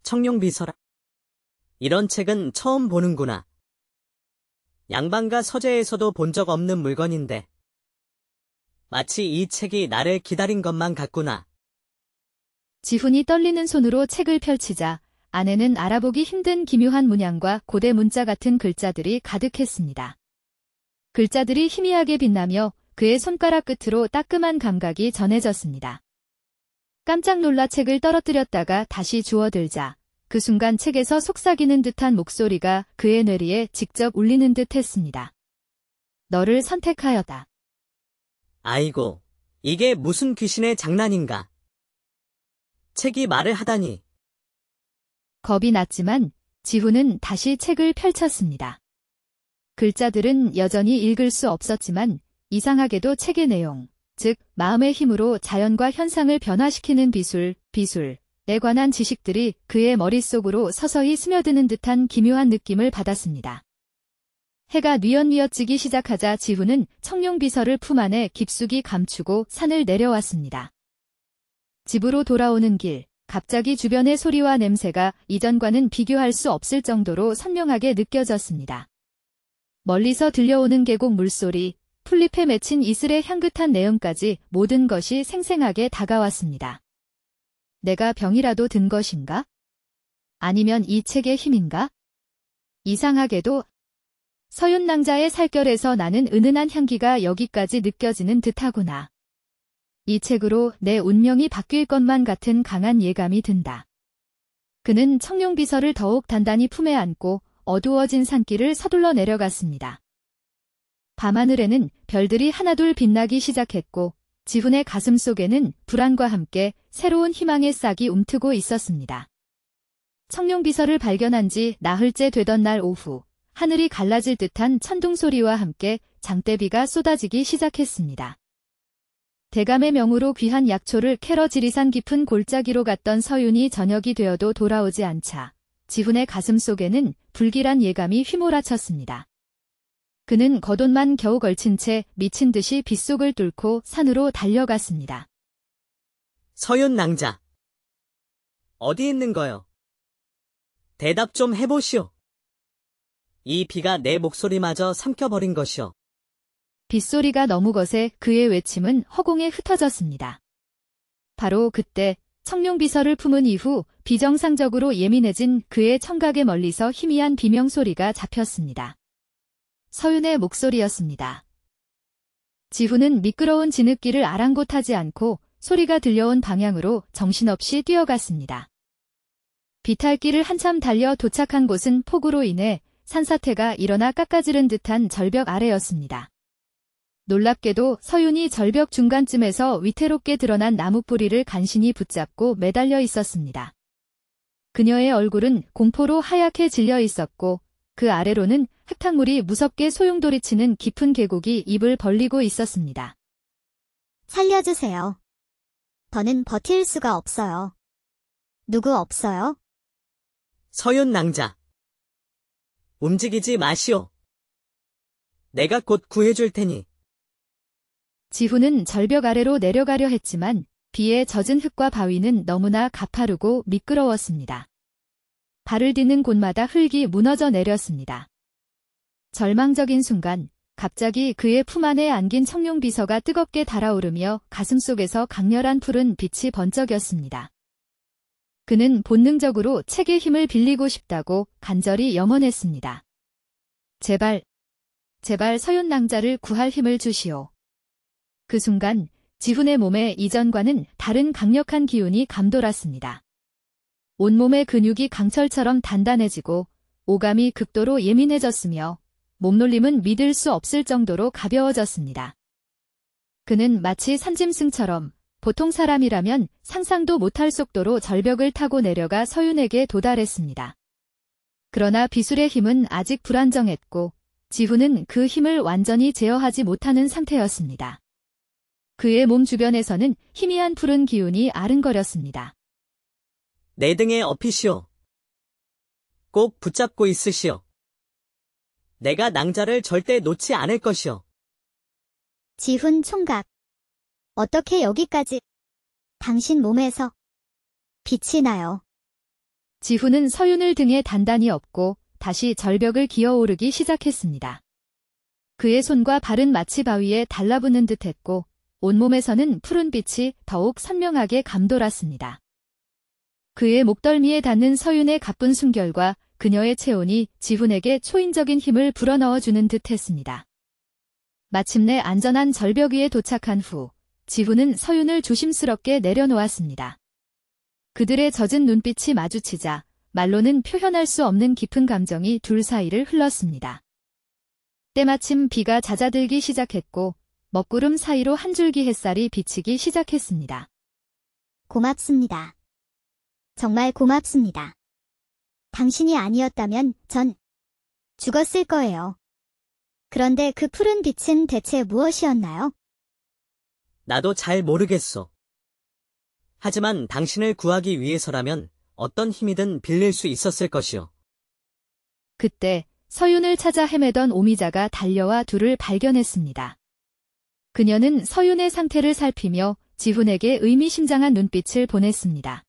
청룡비서라. 이런 책은 처음 보는구나. 양반가 서재에서도 본 적 없는 물건인데. 마치 이 책이 나를 기다린 것만 같구나. 지훈이 떨리는 손으로 책을 펼치자 안에는 알아보기 힘든 기묘한 문양과 고대 문자 같은 글자들이 가득했습니다. 글자들이 희미하게 빛나며 그의 손가락 끝으로 따끔한 감각이 전해졌습니다. 깜짝 놀라 책을 떨어뜨렸다가 다시 주워들자 그 순간 책에서 속삭이는 듯한 목소리가 그의 뇌리에 직접 울리는 듯 했습니다. 너를 선택하였다. 아이고, 이게 무슨 귀신의 장난인가. 책이 말을 하다니. 겁이 났지만 지훈은 다시 책을 펼쳤습니다. 글자들은 여전히 읽을 수 없었지만 이상하게도 책의 내용, 즉 마음의 힘으로 자연과 현상을 변화시키는 비술에 관한 지식들이 그의 머릿속으로 서서히 스며드는 듯한 기묘한 느낌을 받았습니다. 해가 뉘엿뉘엿 지기 시작하자 지훈은 청룡비서를 품 안에 깊숙이 감추고 산을 내려왔습니다. 집으로 돌아오는 길, 갑자기 주변의 소리와 냄새가 이전과는 비교할 수 없을 정도로 선명하게 느껴졌습니다. 멀리서 들려오는 계곡 물소리, 풀잎에 맺힌 이슬의 향긋한 내음까지 모든 것이 생생하게 다가왔습니다. 내가 병이라도 든 것인가? 아니면 이 책의 힘인가? 이상하게도 서윤낭자의 살결에서 나는 은은한 향기가 여기까지 느껴지는 듯하구나. 이 책으로 내 운명이 바뀔 것만 같은 강한 예감이 든다. 그는 청룡비서를 더욱 단단히 품에 안고 어두워진 산길을 서둘러 내려갔습니다. 밤하늘에는 별들이 하나둘 빛나기 시작했고 지훈의 가슴 속에는 불안과 함께 새로운 희망의 싹이 움트고 있었습니다. 청룡비서를 발견한 지 나흘째 되던 날 오후, 하늘이 갈라질 듯한 천둥소리와 함께 장대비가 쏟아지기 시작했습니다. 대감의 명으로 귀한 약초를 캐러 지리산 깊은 골짜기로 갔던 서윤이 저녁이 되어도 돌아오지 않자 지훈의 가슴 속에는 불길한 예감이 휘몰아쳤습니다. 그는 겉옷만 겨우 걸친 채 미친 듯이 빗속을 뚫고 산으로 달려갔습니다. 서윤 낭자. 어디 있는 거요? 대답 좀 해보시오. 이 비가 내 목소리마저 삼켜버린 것이오. 빗소리가 너무 거세 그의 외침은 허공에 흩어졌습니다. 바로 그때 청룡비서를 품은 이후 비정상적으로 예민해진 그의 청각에 멀리서 희미한 비명소리가 잡혔습니다. 서윤의 목소리였습니다. 지훈은 미끄러운 진흙길을 아랑곳하지 않고 소리가 들려온 방향으로 정신없이 뛰어갔습니다. 비탈길을 한참 달려 도착한 곳은 폭우로 인해 산사태가 일어나 깎아지른 듯한 절벽 아래였습니다. 놀랍게도 서윤이 절벽 중간쯤에서 위태롭게 드러난 나무 뿌리를 간신히 붙잡고 매달려 있었습니다. 그녀의 얼굴은 공포로 하얗게 질려 있었고 그 아래로는 흙탕물이 무섭게 소용돌이치는 깊은 계곡이 입을 벌리고 있었습니다. 살려주세요. 더는 버틸 수가 없어요. 누구 없어요? 서윤 낭자. 움직이지 마시오. 내가 곧 구해줄 테니. 지훈은 절벽 아래로 내려가려 했지만 비에 젖은 흙과 바위는 너무나 가파르고 미끄러웠습니다. 발을 딛는 곳마다 흙이 무너져 내렸습니다. 절망적인 순간 갑자기 그의 품 안에 안긴 청룡비서가 뜨겁게 달아오르며 가슴속에서 강렬한 푸른 빛이 번쩍였습니다. 그는 본능적으로 책의 힘을 빌리고 싶다고 간절히 염원했습니다. 제발 서윤낭자를 구할 힘을 주시오. 그 순간 지훈의 몸에 이전과는 다른 강력한 기운이 감돌았습니다. 온몸의 근육이 강철처럼 단단해지고 오감이 극도로 예민해졌으며 몸놀림은 믿을 수 없을 정도로 가벼워졌습니다. 그는 마치 산짐승처럼 보통 사람이라면 상상도 못할 속도로 절벽을 타고 내려가 서윤에게 도달했습니다. 그러나 비술의 힘은 아직 불안정했고 지훈은 그 힘을 완전히 제어하지 못하는 상태였습니다. 그의 몸 주변에서는 희미한 푸른 기운이 아른거렸습니다. 내 등에 업히시오. 꼭 붙잡고 있으시오. 내가 낭자를 절대 놓지 않을 것이오. 지훈 총각. 어떻게 여기까지? 당신 몸에서 빛이 나요. 지훈은 서윤을 등에 단단히 업고 다시 절벽을 기어오르기 시작했습니다. 그의 손과 발은 마치 바위에 달라붙는 듯했고 온몸에서는 푸른 빛이 더욱 선명하게 감돌았습니다. 그의 목덜미에 닿는 서윤의 가쁜 숨결과 그녀의 체온이 지훈에게 초인적인 힘을 불어넣어주는 듯했습니다. 마침내 안전한 절벽 위에 도착한 후 지훈은 서윤을 조심스럽게 내려놓았습니다. 그들의 젖은 눈빛이 마주치자 말로는 표현할 수 없는 깊은 감정이 둘 사이를 흘렀습니다. 때마침 비가 잦아들기 시작했고 먹구름 사이로 한 줄기 햇살이 비치기 시작했습니다. 고맙습니다. 정말 고맙습니다. 당신이 아니었다면 전 죽었을 거예요. 그런데 그 푸른 빛은 대체 무엇이었나요? 나도 잘 모르겠소. 하지만 당신을 구하기 위해서라면 어떤 힘이든 빌릴 수 있었을 것이오. 그때 서윤을 찾아 헤매던 오미자가 달려와 둘을 발견했습니다. 그녀는 서윤의 상태를 살피며 지훈에게 의미심장한 눈빛을 보냈습니다.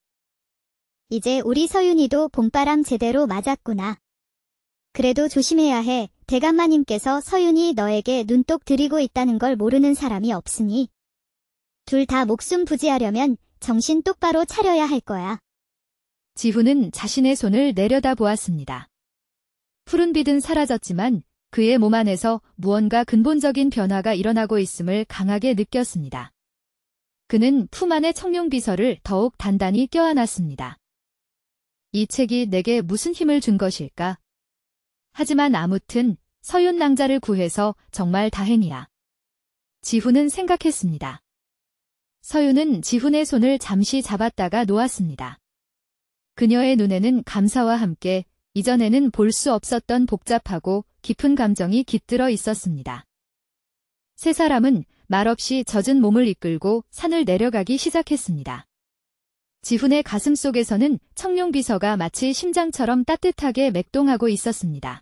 이제 우리 서윤이도 봄바람 제대로 맞았구나. 그래도 조심해야 해. 대감마님께서 서윤이 너에게 눈독 들이고 있다는 걸 모르는 사람이 없으니. 둘 다 목숨 부지하려면 정신 똑바로 차려야 할 거야. 지훈은 자신의 손을 내려다 보았습니다. 푸른 빛은 사라졌지만 그의 몸 안에서 무언가 근본적인 변화가 일어나고 있음을 강하게 느꼈습니다. 그는 품 안의 청룡비서를 더욱 단단히 껴안았습니다. 이 책이 내게 무슨 힘을 준 것일까? 하지만 아무튼 서윤 낭자를 구해서 정말 다행이야. 지훈은 생각했습니다. 서윤은 지훈의 손을 잠시 잡았다가 놓았습니다. 그녀의 눈에는 감사와 함께 이전에는 볼 수 없었던 복잡하고 깊은 감정이 깃들어 있었습니다. 세 사람은 말없이 젖은 몸을 이끌고 산을 내려가기 시작했습니다. 지훈의 가슴 속에서는 청룡비서가 마치 심장처럼 따뜻하게 맥동하고 있었습니다.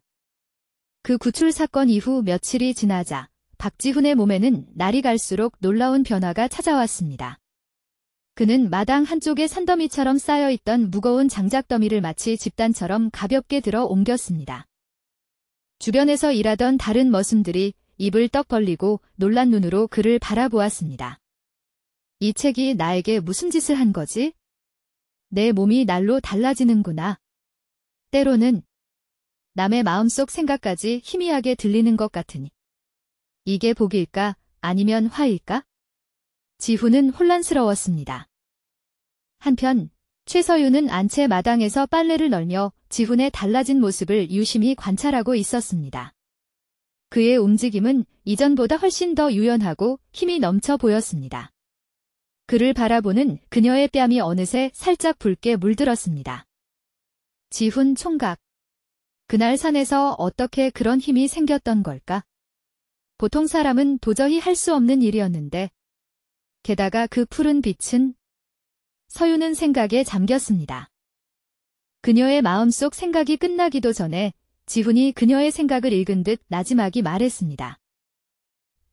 그 구출 사건 이후 며칠이 지나자 박지훈의 몸에는 날이 갈수록 놀라운 변화가 찾아왔습니다. 그는 마당 한쪽에 산더미처럼 쌓여있던 무거운 장작더미를 마치 집단처럼 가볍게 들어 옮겼습니다. 주변에서 일하던 다른 머슴들이 입을 떡 벌리고 놀란 눈으로 그를 바라보았습니다. 이 책이 나에게 무슨 짓을 한 거지? 내 몸이 날로 달라지는구나. 때로는 남의 마음속 생각까지 희미하게 들리는 것 같으니. 이게 복일까 아니면 화일까? 지훈은 혼란스러웠습니다. 한편 최서윤은 안채 마당에서 빨래를 널며 지훈의 달라진 모습을 유심히 관찰하고 있었습니다. 그의 움직임은 이전보다 훨씬 더 유연하고 힘이 넘쳐 보였습니다. 그를 바라보는 그녀의 뺨이 어느새 살짝 붉게 물들었습니다. 지훈 총각. 그날 산에서 어떻게 그런 힘이 생겼던 걸까? 보통 사람은 도저히 할 수 없는 일이었는데 게다가 그 푸른 빛은 서윤은 생각에 잠겼습니다. 그녀의 마음속 생각이 끝나기도 전에 지훈이 그녀의 생각을 읽은 듯 나지막이 말했습니다.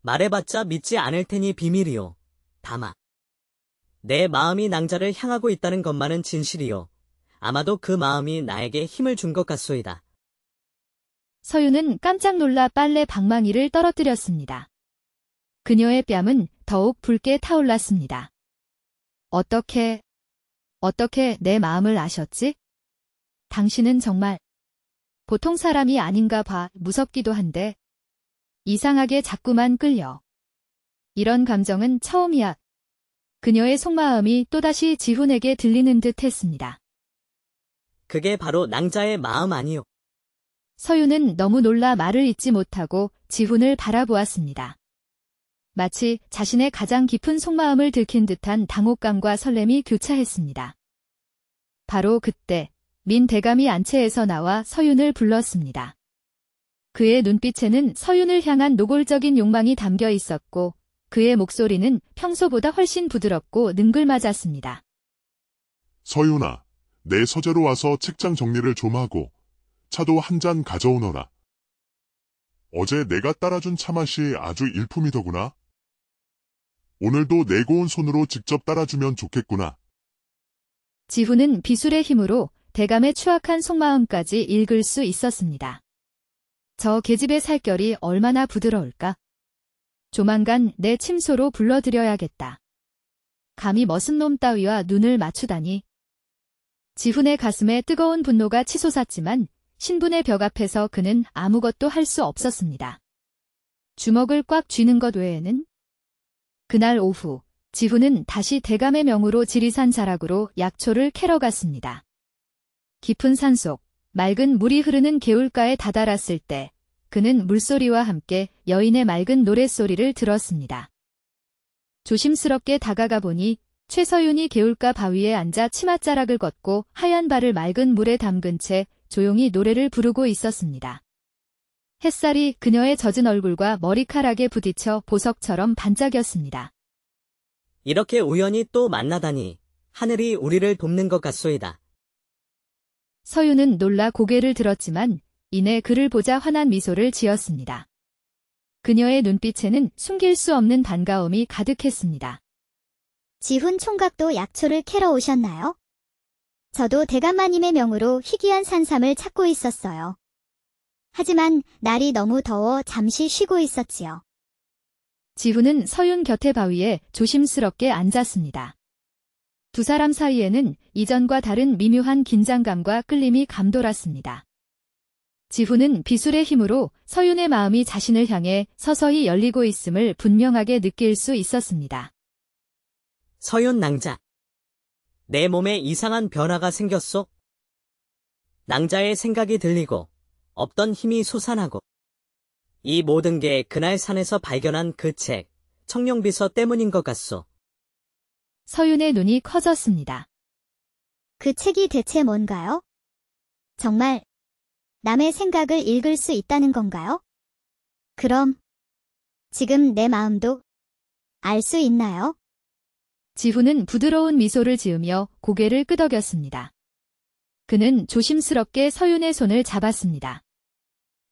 말해봤자 믿지 않을 테니 비밀이요. 다마. 내 마음이 낭자를 향하고 있다는 것만은 진실이요. 아마도 그 마음이 나에게 힘을 준 것 같소이다. 서윤은 깜짝 놀라 빨래 방망이를 떨어뜨렸습니다. 그녀의 뺨은 더욱 붉게 타올랐습니다. 어떻게 내 마음을 아셨지? 당신은 정말 보통 사람이 아닌가 봐. 무섭기도 한데 이상하게 자꾸만 끌려. 이런 감정은 처음이야. 그녀의 속마음이 또다시 지훈에게 들리는 듯 했습니다. 그게 바로 낭자의 마음 아니요. 서윤은 너무 놀라 말을 잇지 못하고 지훈을 바라보았습니다. 마치 자신의 가장 깊은 속마음을 들킨 듯한 당혹감과 설렘이 교차했습니다. 바로 그때 민 대감이 안채에서 나와 서윤을 불렀습니다. 그의 눈빛에는 서윤을 향한 노골적인 욕망이 담겨 있었고 그의 목소리는 평소보다 훨씬 부드럽고 능글맞았습니다. 서윤아, 내 서재로 와서 책장 정리를 좀 하고 차도 한 잔 가져오너라. 어제 내가 따라준 차맛이 아주 일품이더구나. 오늘도 내고 온 손으로 직접 따라주면 좋겠구나. 지훈은 비술의 힘으로 대감의 추악한 속마음까지 읽을 수 있었습니다. 저 계집의 살결이 얼마나 부드러울까? 조만간 내 침소로 불러들여야겠다. 감히 머슴 놈 따위와 눈을 맞추다니. 지훈의 가슴에 뜨거운 분노가 치솟았지만 신분의 벽 앞에서 그는 아무것도 할 수 없었습니다. 주먹을 꽉 쥐는 것 외에는. 그날 오후 지훈은 다시 대감의 명으로 지리산 자락으로 약초를 캐러 갔습니다. 깊은 산속 맑은 물이 흐르는 개울가에 다다랐을 때 그는 물소리와 함께 여인의 맑은 노랫소리를 들었습니다. 조심스럽게 다가가 보니 최서윤이 개울가 바위에 앉아 치맛자락을 걷고 하얀 발을 맑은 물에 담근 채 조용히 노래를 부르고 있었습니다. 햇살이 그녀의 젖은 얼굴과 머리카락에 부딪혀 보석처럼 반짝였습니다. 이렇게 우연히 또 만나다니 하늘이 우리를 돕는 것 같소이다. 서윤은 놀라 고개를 들었지만 이내 그를 보자 환한 미소를 지었습니다. 그녀의 눈빛에는 숨길 수 없는 반가움이 가득했습니다. 지훈 총각도 약초를 캐러 오셨나요? 저도 대감마님의 명으로 희귀한 산삼을 찾고 있었어요. 하지만 날이 너무 더워 잠시 쉬고 있었지요. 지훈은 서윤 곁에 바위에 조심스럽게 앉았습니다. 두 사람 사이에는 이전과 다른 미묘한 긴장감과 끌림이 감돌았습니다. 지훈은 비술의 힘으로 서윤의 마음이 자신을 향해 서서히 열리고 있음을 분명하게 느낄 수 있었습니다. 서윤 낭자. 내 몸에 이상한 변화가 생겼소? 낭자의 생각이 들리고 없던 힘이 솟아나고 이 모든 게 그날 산에서 발견한 그 책, 청룡비서 때문인 것 같소. 서윤의 눈이 커졌습니다. 그 책이 대체 뭔가요? 정말 남의 생각을 읽을 수 있다는 건가요? 그럼 지금 내 마음도 알 수 있나요? 지훈은 부드러운 미소를 지으며 고개를 끄덕였습니다. 그는 조심스럽게 서윤의 손을 잡았습니다.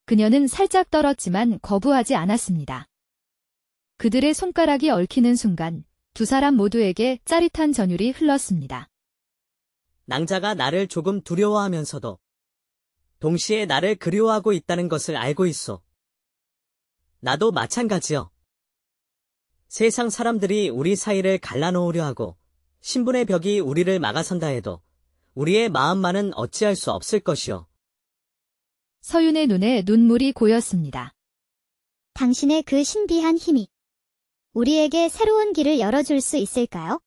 그녀는 살짝 떨었지만 거부하지 않았습니다. 그들의 손가락이 얽히는 순간 두 사람 모두에게 짜릿한 전율이 흘렀습니다. 낭자가 나를 조금 두려워하면서도 동시에 나를 그리워하고 있다는 것을 알고 있어. 나도 마찬가지요. 세상 사람들이 우리 사이를 갈라놓으려 하고 신분의 벽이 우리를 막아선다 해도 우리의 마음만은 어찌할 수 없을 것이요. 서윤의 눈에 눈물이 고였습니다. 당신의 그 신비한 힘이 우리에게 새로운 길을 열어줄 수 있을까요?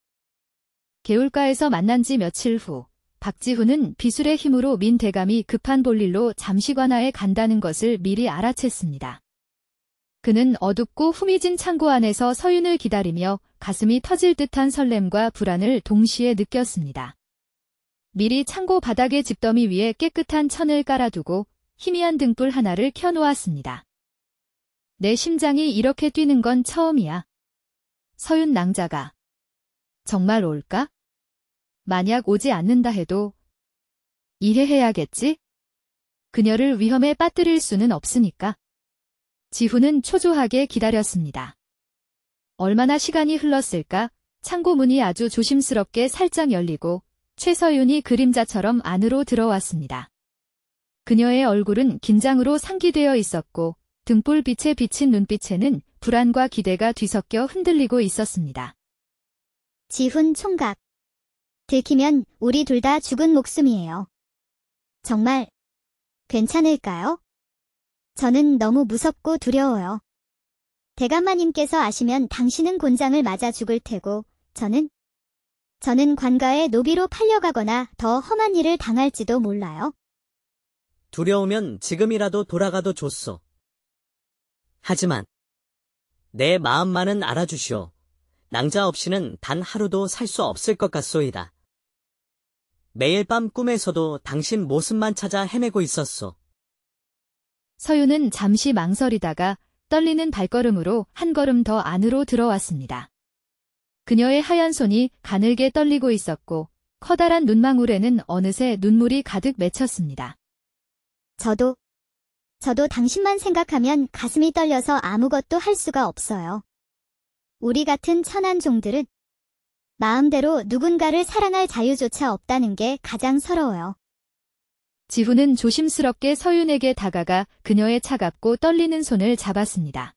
개울가에서 만난 지 며칠 후 박지훈은 비술의 힘으로 민 대감이 급한 볼일로 잠시관하에 간다는 것을 미리 알아챘습니다. 그는 어둡고 후미진 창고 안에서 서윤을 기다리며 가슴이 터질 듯한 설렘과 불안을 동시에 느꼈습니다. 미리 창고 바닥의 집더미 위에 깨끗한 천을 깔아두고 희미한 등불 하나를 켜놓았습니다. 내 심장이 이렇게 뛰는 건 처음이야. 서윤 낭자가 정말 올까? 만약 오지 않는다 해도 이해해야겠지? 그녀를 위험에 빠뜨릴 수는 없으니까. 지훈은 초조하게 기다렸습니다. 얼마나 시간이 흘렀을까? 창고 문이 아주 조심스럽게 살짝 열리고 최서윤이 그림자처럼 안으로 들어왔습니다. 그녀의 얼굴은 긴장으로 상기되어 있었고 등불빛에 비친 눈빛에는 불안과 기대가 뒤섞여 흔들리고 있었습니다. 지훈 총각. 들키면 우리 둘 다 죽은 목숨이에요. 정말 괜찮을까요? 저는 너무 무섭고 두려워요. 대감마님께서 아시면 당신은 곤장을 맞아 죽을 테고 저는 관가에 노비로 팔려가거나 더 험한 일을 당할지도 몰라요. 두려우면 지금이라도 돌아가도 좋소. 하지만 내 마음만은 알아주시오. 낭자 없이는 단 하루도 살 수 없을 것 같소이다. 매일 밤 꿈에서도 당신 모습만 찾아 헤매고 있었소. 서윤은 잠시 망설이다가 떨리는 발걸음으로 한 걸음 더 안으로 들어왔습니다. 그녀의 하얀 손이 가늘게 떨리고 있었고 커다란 눈망울에는 어느새 눈물이 가득 맺혔습니다. 저도 당신만 생각하면 가슴이 떨려서 아무것도 할 수가 없어요. 우리 같은 천한 종들은 마음대로 누군가를 사랑할 자유조차 없다는 게 가장 서러워요. 지훈은 조심스럽게 서윤에게 다가가 그녀의 차갑고 떨리는 손을 잡았습니다.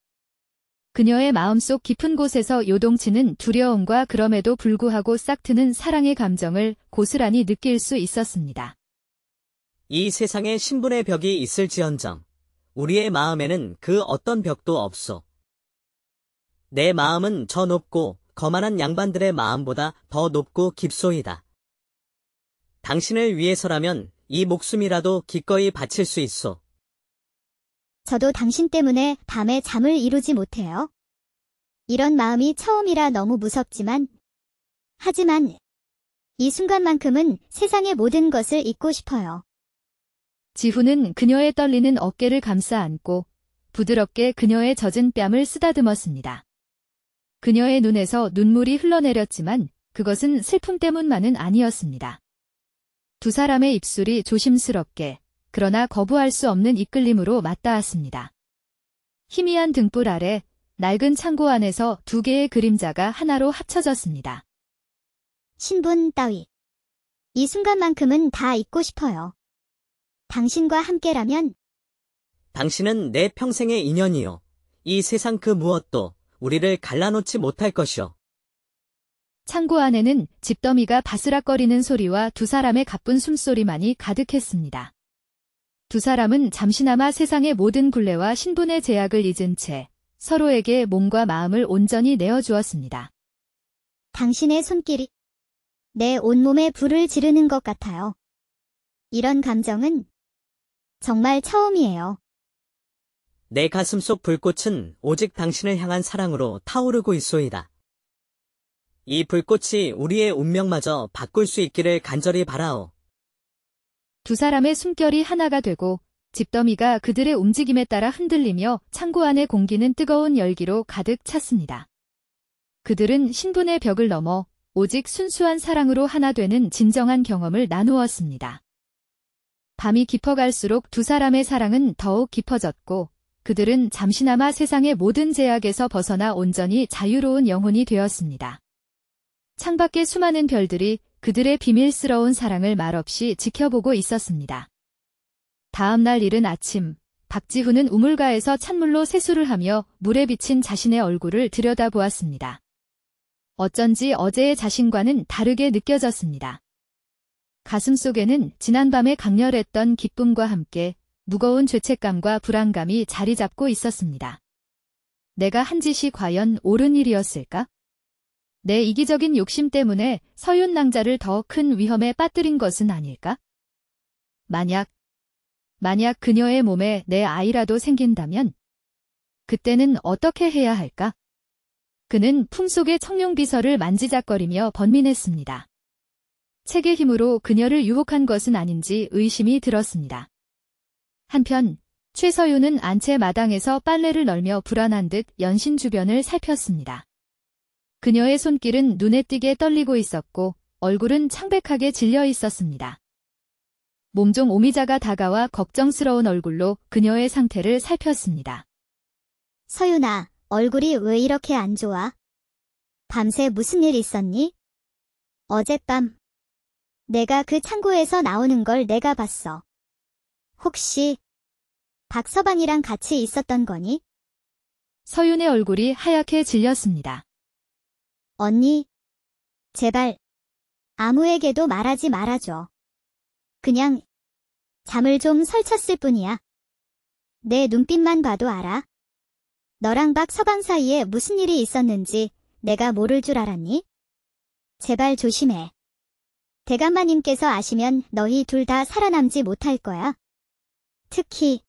그녀의 마음속 깊은 곳에서 요동치는 두려움과 그럼에도 불구하고 싹트는 사랑의 감정을 고스란히 느낄 수 있었습니다. 이 세상에 신분의 벽이 있을지언정 우리의 마음에는 그 어떤 벽도 없소. 내 마음은 저 높고 거만한 양반들의 마음보다 더 높고 깊소이다. 당신을 위해서라면 이 목숨이라도 기꺼이 바칠 수 있소. 저도 당신 때문에 밤에 잠을 이루지 못해요. 이런 마음이 처음이라 너무 무섭지만 하지만 이 순간만큼은 세상의 모든 것을 잊고 싶어요. 지훈은 그녀의 떨리는 어깨를 감싸 안고 부드럽게 그녀의 젖은 뺨을 쓰다듬었습니다. 그녀의 눈에서 눈물이 흘러내렸지만 그것은 슬픔 때문만은 아니었습니다. 두 사람의 입술이 조심스럽게 그러나 거부할 수 없는 이끌림으로 맞닿았습니다. 희미한 등불 아래 낡은 창고 안에서 두 개의 그림자가 하나로 합쳐졌습니다. 신분 따위. 이 순간만큼은 다 잊고 싶어요. 당신과 함께라면 당신은 내 평생의 인연이요. 이 세상 그 무엇도 우리를 갈라놓지 못할 것이요. 창고 안에는 집더미가 바스락거리는 소리와 두 사람의 가쁜 숨소리만이 가득했습니다. 두 사람은 잠시나마 세상의 모든 굴레와 신분의 제약을 잊은 채 서로에게 몸과 마음을 온전히 내어주었습니다. 당신의 손길이 내 온몸에 불을 지르는 것 같아요. 이런 감정은 정말 처음이에요. 내 가슴 속 불꽃은 오직 당신을 향한 사랑으로 타오르고 있소이다. 이 불꽃이 우리의 운명마저 바꿀 수 있기를 간절히 바라오. 두 사람의 숨결이 하나가 되고 집더미가 그들의 움직임에 따라 흔들리며 창고 안의 공기는 뜨거운 열기로 가득 찼습니다. 그들은 신분의 벽을 넘어 오직 순수한 사랑으로 하나 되는 진정한 경험을 나누었습니다. 밤이 깊어갈수록 두 사람의 사랑은 더욱 깊어졌고 그들은 잠시나마 세상의 모든 제약에서 벗어나 온전히 자유로운 영혼이 되었습니다. 창밖의 수많은 별들이 그들의 비밀스러운 사랑을 말없이 지켜보고 있었습니다. 다음 날 이른 아침, 박지훈은 우물가에서 찬물로 세수를 하며 물에 비친 자신의 얼굴을 들여다보았습니다. 어쩐지 어제의 자신과는 다르게 느껴졌습니다. 가슴속에는 지난밤에 강렬했던 기쁨과 함께 무거운 죄책감과 불안감이 자리 잡고 있었습니다. 내가 한 짓이 과연 옳은 일이었을까? 내 이기적인 욕심 때문에 서윤 낭자를 더 큰 위험에 빠뜨린 것은 아닐까? 만약 그녀의 몸에 내 아이라도 생긴다면 그때는 어떻게 해야 할까? 그는 품속의 청룡비서를 만지작거리며 번민했습니다. 책의 힘으로 그녀를 유혹한 것은 아닌지 의심이 들었습니다. 한편 최서윤은 안채 마당에서 빨래를 널며 불안한 듯 연신 주변을 살폈습니다. 그녀의 손길은 눈에 띄게 떨리고 있었고 얼굴은 창백하게 질려 있었습니다. 몸종 오미자가 다가와 걱정스러운 얼굴로 그녀의 상태를 살폈습니다. 서윤아, 얼굴이 왜 이렇게 안 좋아? 밤새 무슨 일 있었니? 어젯밤 내가 그 창고에서 나오는 걸 내가 봤어. 혹시 박서방이랑 같이 있었던 거니? 서윤의 얼굴이 하얗게 질렸습니다. 언니, 제발 아무에게도 말하지 말아줘. 그냥 잠을 좀 설쳤을 뿐이야. 내 눈빛만 봐도 알아. 너랑 박서방 사이에 무슨 일이 있었는지 내가 모를 줄 알았니? 제발 조심해. 대감마님께서 아시면 너희 둘 다 살아남지 못할 거야. 특히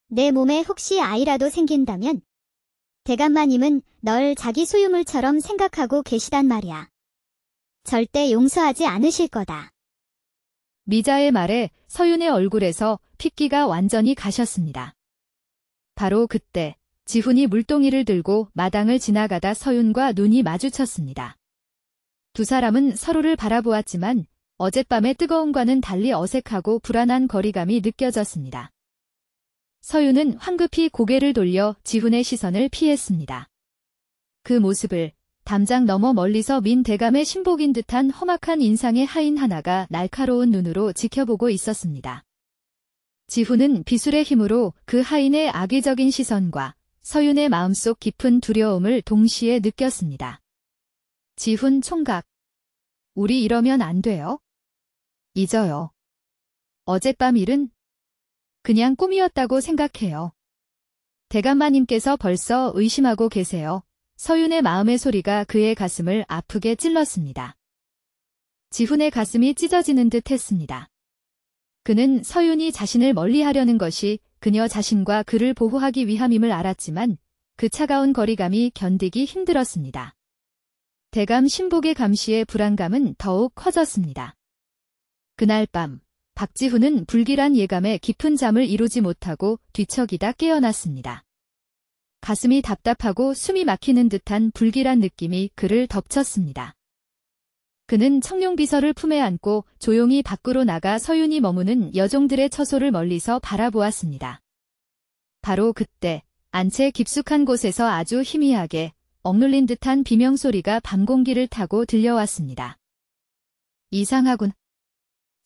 내 몸에 혹시 아이라도 생긴다면 대감마님은 널 자기 소유물처럼 생각하고 계시단 말이야. 절대 용서하지 않으실 거다. 미자의 말에 서윤의 얼굴에서 핏기가 완전히 가셨습니다. 바로 그때 지훈이 물동이를 들고 마당을 지나가다 서윤과 눈이 마주쳤습니다. 두 사람은 서로를 바라보았지만 어젯밤의 뜨거움과는 달리 어색하고 불안한 거리감이 느껴졌습니다. 서윤은 황급히 고개를 돌려 지훈의 시선을 피했습니다. 그 모습을 담장 너머 멀리서 민 대감의 신복인 듯한 험악한 인상의 하인 하나가 날카로운 눈으로 지켜보고 있었습니다. 지훈은 비술의 힘으로 그 하인의 악의적인 시선과 서윤의 마음속 깊은 두려움을 동시에 느꼈습니다. 지훈 총각, 우리 이러면 안 돼요? 잊어요. 어젯밤 일은 그냥 꿈이었다고 생각해요. 대감마님께서 벌써 의심하고 계세요. 서윤의 마음의 소리가 그의 가슴을 아프게 찔렀습니다. 지훈의 가슴이 찢어지는 듯 했습니다. 그는 서윤이 자신을 멀리하려는 것이 그녀 자신과 그를 보호하기 위함임을 알았지만 그 차가운 거리감이 견디기 힘들었습니다. 대감 신복의 감시의 불안감은 더욱 커졌습니다. 그날 밤 박지훈은 불길한 예감에 깊은 잠을 이루지 못하고 뒤척이다 깨어났습니다. 가슴이 답답하고 숨이 막히는 듯한 불길한 느낌이 그를 덮쳤습니다. 그는 청룡비서를 품에 안고 조용히 밖으로 나가 서윤이 머무는 여종들의 처소를 멀리서 바라보았습니다. 바로 그때 안채 깊숙한 곳에서 아주 희미하게 억눌린 듯한 비명소리가 밤 공기를 타고 들려왔습니다. 이상하군.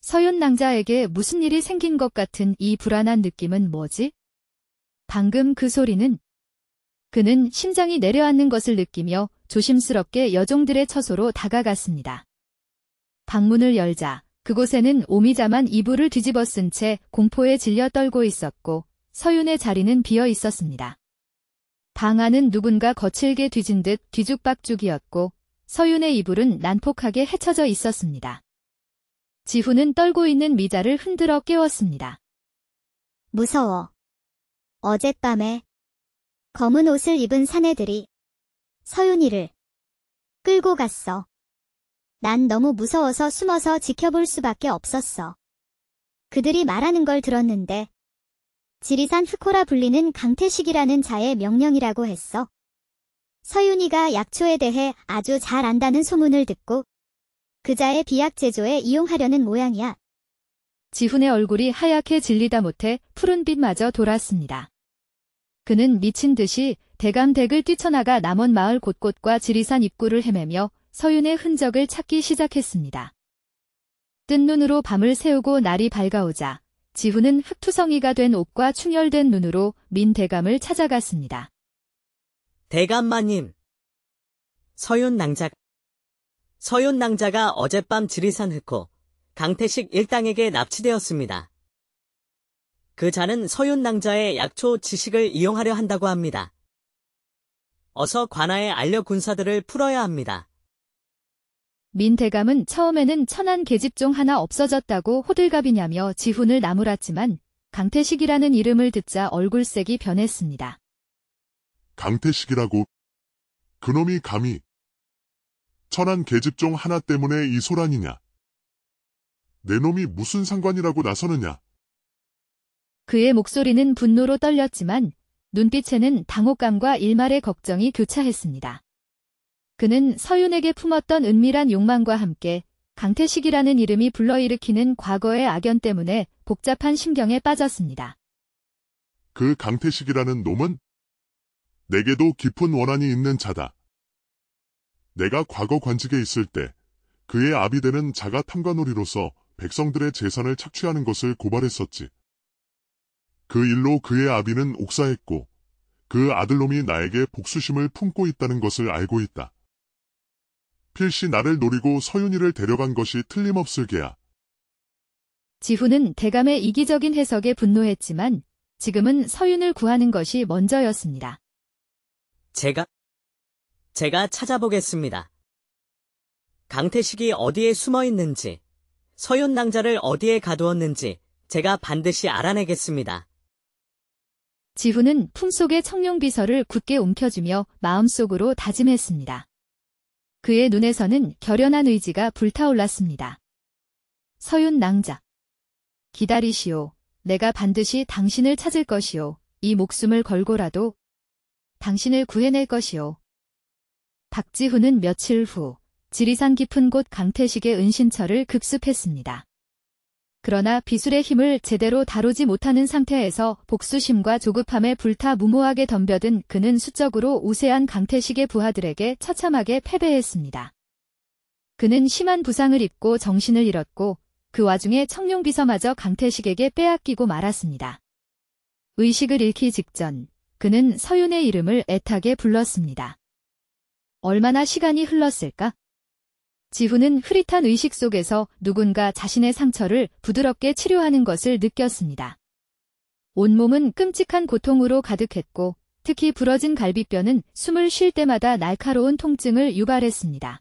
서윤 낭자에게 무슨 일이 생긴 것 같은 이 불안한 느낌은 뭐지? 방금 그 소리는? 그는 심장이 내려앉는 것을 느끼며 조심스럽게 여종들의 처소로 다가갔습니다. 방문을 열자 그곳에는 오미자만 이불을 뒤집어 쓴 채 공포에 질려 떨고 있었고 서윤의 자리는 비어 있었습니다. 방 안은 누군가 거칠게 뒤진 듯 뒤죽박죽이었고 서윤의 이불은 난폭하게 헤쳐져 있었습니다. 지훈은 떨고 있는 미자를 흔들어 깨웠습니다. 무서워. 어젯밤에 검은 옷을 입은 사내들이 서윤이를 끌고 갔어. 난 너무 무서워서 숨어서 지켜볼 수밖에 없었어. 그들이 말하는 걸 들었는데 지리산 흑호라 불리는 강태식이라는 자의 명령이라고 했어. 서윤이가 약초에 대해 아주 잘 안다는 소문을 듣고 그 자의 비약 제조에 이용하려는 모양이야. 지훈의 얼굴이 하얗게 질리다 못해 푸른빛마저 돌았습니다. 그는 미친 듯이 대감댁을 뛰쳐나가 남원 마을 곳곳과 지리산 입구를 헤매며 서윤의 흔적을 찾기 시작했습니다. 뜬 눈으로 밤을 새우고 날이 밝아오자 지훈은 흙투성이가 된 옷과 충혈된 눈으로 민 대감을 찾아갔습니다. 대감마님. 서윤 낭자가 어젯밤 지리산 흑호, 강태식 일당에게 납치되었습니다. 그 자는 서윤 낭자의 약초 지식을 이용하려 한다고 합니다. 어서 관아에 알려 군사들을 풀어야 합니다. 민 대감은 처음에는 천안 계집종 하나 없어졌다고 호들갑이냐며 지훈을 나무랐지만 강태식이라는 이름을 듣자 얼굴색이 변했습니다. 강태식이라고? 그놈이 감히 천안 계집종 하나 때문에 이 소란이냐? 내 놈이 무슨 상관이라고 나서느냐? 그의 목소리는 분노로 떨렸지만 눈빛에는 당혹감과 일말의 걱정이 교차했습니다. 그는 서윤에게 품었던 은밀한 욕망과 함께 강태식이라는 이름이 불러일으키는 과거의 악연 때문에 복잡한 심경에 빠졌습니다. 그 강태식이라는 놈은 내게도 깊은 원한이 있는 자다. 내가 과거 관직에 있을 때 그의 아비 되는 자가 탐관오리로서 백성들의 재산을 착취하는 것을 고발했었지. 그 일로 그의 아비는 옥사했고 그 아들놈이 나에게 복수심을 품고 있다는 것을 알고 있다. 필시 나를 노리고 서윤이를 데려간 것이 틀림없을 게야. 지훈은 대감의 이기적인 해석에 분노했지만 지금은 서윤을 구하는 것이 먼저였습니다. 제가 찾아보겠습니다. 강태식이 어디에 숨어 있는지, 서윤 낭자를 어디에 가두었는지 제가 반드시 알아내겠습니다. 지훈은 품속의 청룡비서를 굳게 움켜쥐며 마음속으로 다짐했습니다. 그의 눈에서는 결연한 의지가 불타올랐습니다. 서윤 낭자. 기다리시오. 내가 반드시 당신을 찾을 것이오. 이 목숨을 걸고라도 당신을 구해낼 것이오. 박지훈은 며칠 후 지리산 깊은 곳 강태식의 은신처를 급습했습니다. 그러나 비술의 힘을 제대로 다루지 못하는 상태에서 복수심과 조급함에 불타 무모하게 덤벼든 그는 수적으로 우세한 강태식의 부하들에게 처참하게 패배했습니다. 그는 심한 부상을 입고 정신을 잃었고 그 와중에 청룡비서마저 강태식에게 빼앗기고 말았습니다. 의식을 잃기 직전 그는 서윤의 이름을 애타게 불렀습니다. 얼마나 시간이 흘렀을까? 지훈은 흐릿한 의식 속에서 누군가 자신의 상처를 부드럽게 치료하는 것을 느꼈습니다. 온몸은 끔찍한 고통으로 가득했고 특히 부러진 갈비뼈는 숨을 쉴 때마다 날카로운 통증을 유발했습니다.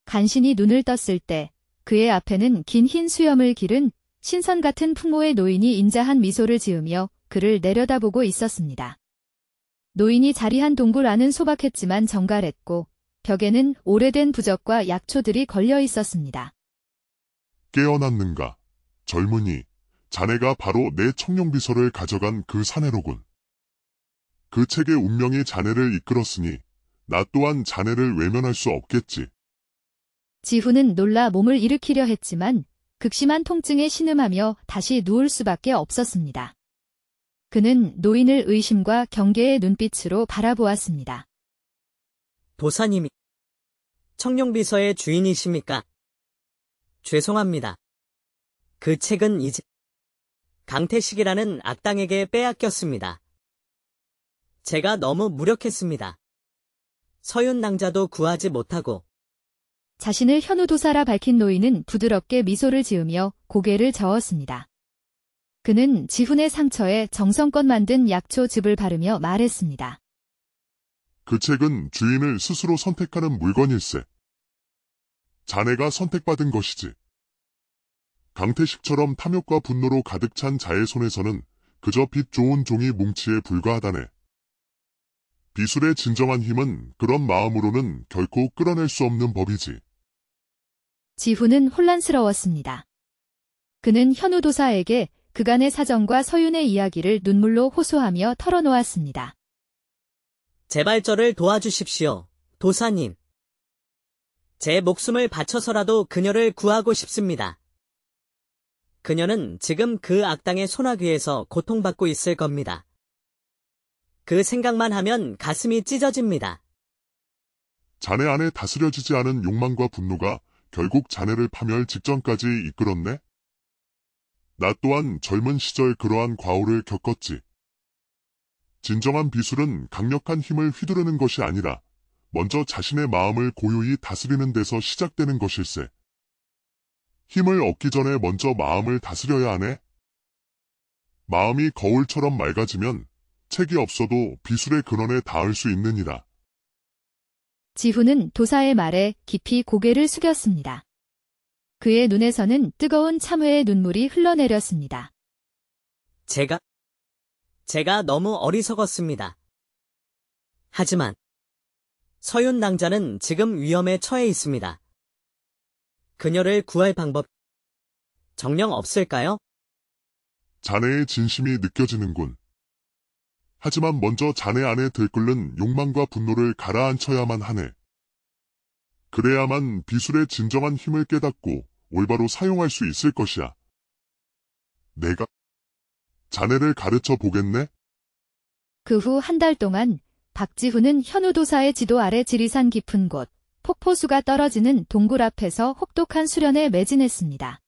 간신히 눈을 떴을 때 그의 앞에는 긴 흰 수염을 기른 신선 같은 풍모의 노인이 인자한 미소를 지으며 그를 내려다보고 있었습니다. 노인이 자리한 동굴 안은 소박했지만 정갈했고 벽에는 오래된 부적과 약초들이 걸려 있었습니다. 깨어났는가? 젊은이, 자네가 바로 내 청룡비서를 가져간 그 사내로군. 그 책의 운명이 자네를 이끌었으니 나 또한 자네를 외면할 수 없겠지. 지훈은 놀라 몸을 일으키려 했지만 극심한 통증에 신음하며 다시 누울 수밖에 없었습니다. 그는 노인을 의심과 경계의 눈빛으로 바라보았습니다. 도사님이 청룡비서의 주인이십니까? 죄송합니다. 그 책은 이제 강태식이라는 악당에게 빼앗겼습니다. 제가 너무 무력했습니다. 서윤 낭자도 구하지 못하고 자신을 현우도사라 밝힌 노인은 부드럽게 미소를 지으며 고개를 저었습니다. 그는 지훈의 상처에 정성껏 만든 약초즙을 바르며 말했습니다. 그 책은 주인을 스스로 선택하는 물건일세. 자네가 선택받은 것이지. 강태식처럼 탐욕과 분노로 가득 찬 자의 손에서는 그저 빛 좋은 종이 뭉치에 불과하다네. 비술의 진정한 힘은 그런 마음으로는 결코 끌어낼 수 없는 법이지. 지훈은 혼란스러웠습니다. 그는 현우도사에게 그간의 사정과 서윤의 이야기를 눈물로 호소하며 털어놓았습니다. 제발 저를 도와주십시오, 도사님. 제 목숨을 바쳐서라도 그녀를 구하고 싶습니다. 그녀는 지금 그 악당의 손아귀에서 고통받고 있을 겁니다. 그 생각만 하면 가슴이 찢어집니다. 자네 안에 다스려지지 않은 욕망과 분노가 결국 자네를 파멸 직전까지 이끌었네? 나 또한 젊은 시절 그러한 과오를 겪었지. 진정한 비술은 강력한 힘을 휘두르는 것이 아니라 먼저 자신의 마음을 고요히 다스리는 데서 시작되는 것일세. 힘을 얻기 전에 먼저 마음을 다스려야 하네. 마음이 거울처럼 맑아지면 책이 없어도 비술의 근원에 닿을 수 있느니라. 지훈은 도사의 말에 깊이 고개를 숙였습니다. 그의 눈에서는 뜨거운 참회의 눈물이 흘러내렸습니다. 제가 너무 어리석었습니다. 하지만 서윤 낭자는 지금 위험에 처해 있습니다. 그녀를 구할 방법 정녕 없을까요? 자네의 진심이 느껴지는군. 하지만 먼저 자네 안에 들끓는 욕망과 분노를 가라앉혀야만 하네. 그래야만 비술의 진정한 힘을 깨닫고 올바로 사용할 수 있을 것이야. 내가 자네를 가르쳐 보겠네? 그 후 한 달 동안 박지훈은 현우도사의 지도 아래 지리산 깊은 곳, 폭포수가 떨어지는 동굴 앞에서 혹독한 수련에 매진했습니다.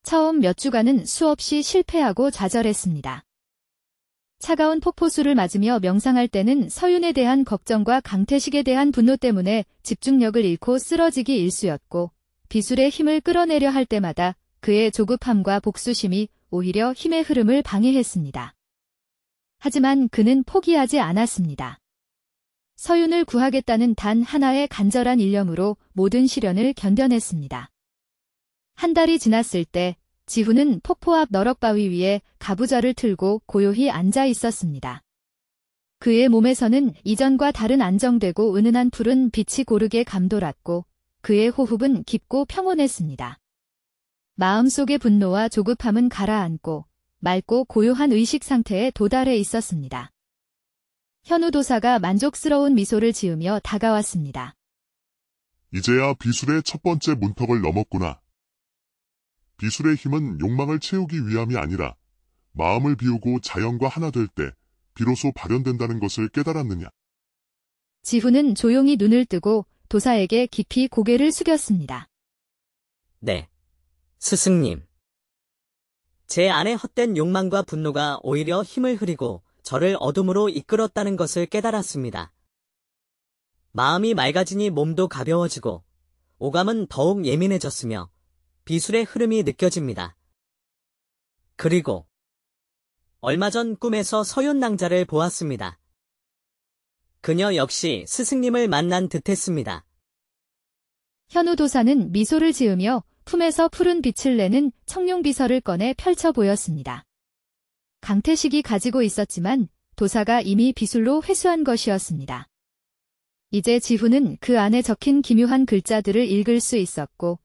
처음 몇 주간은 수없이 실패하고 좌절했습니다. 차가운 폭포수를 맞으며 명상할 때는 서윤에 대한 걱정과 강태식에 대한 분노 때문에 집중력을 잃고 쓰러지기 일쑤였고 비술의 힘을 끌어내려 할 때마다 그의 조급함과 복수심이 오히려 힘의 흐름을 방해했습니다. 하지만 그는 포기하지 않았습니다. 서윤을 구하겠다는 단 하나의 간절한 일념으로 모든 시련을 견뎌냈습니다. 한 달이 지났을 때 지훈은 폭포 앞 너럭바위 위에 가부좌를 틀고 고요히 앉아 있었습니다. 그의 몸에서는 이전과 다른 안정되고 은은한 푸른 빛이 고르게 감돌았고 그의 호흡은 깊고 평온했습니다. 마음속의 분노와 조급함은 가라앉고 맑고 고요한 의식 상태에 도달해 있었습니다. 현우도사가 만족스러운 미소를 지으며 다가왔습니다. 이제야 비술의 첫 번째 문턱을 넘었구나. 비술의 힘은 욕망을 채우기 위함이 아니라 마음을 비우고 자연과 하나 될 때 비로소 발현된다는 것을 깨달았느냐. 지훈은 조용히 눈을 뜨고 도사에게 깊이 고개를 숙였습니다. 네, 스승님. 제 안의 헛된 욕망과 분노가 오히려 힘을 흐리고 저를 어둠으로 이끌었다는 것을 깨달았습니다. 마음이 맑아지니 몸도 가벼워지고 오감은 더욱 예민해졌으며 비술의 흐름이 느껴집니다. 그리고 얼마 전 꿈에서 서윤 낭자를 보았습니다. 그녀 역시 스승님을 만난 듯했습니다. 현우도사는 미소를 지으며 품에서 푸른 빛을 내는 청룡비서를 꺼내 펼쳐 보였습니다. 강태식이 가지고 있었지만 도사가 이미 비술로 회수한 것이었습니다. 이제 지훈은 그 안에 적힌 기묘한 글자들을 읽을 수 있었고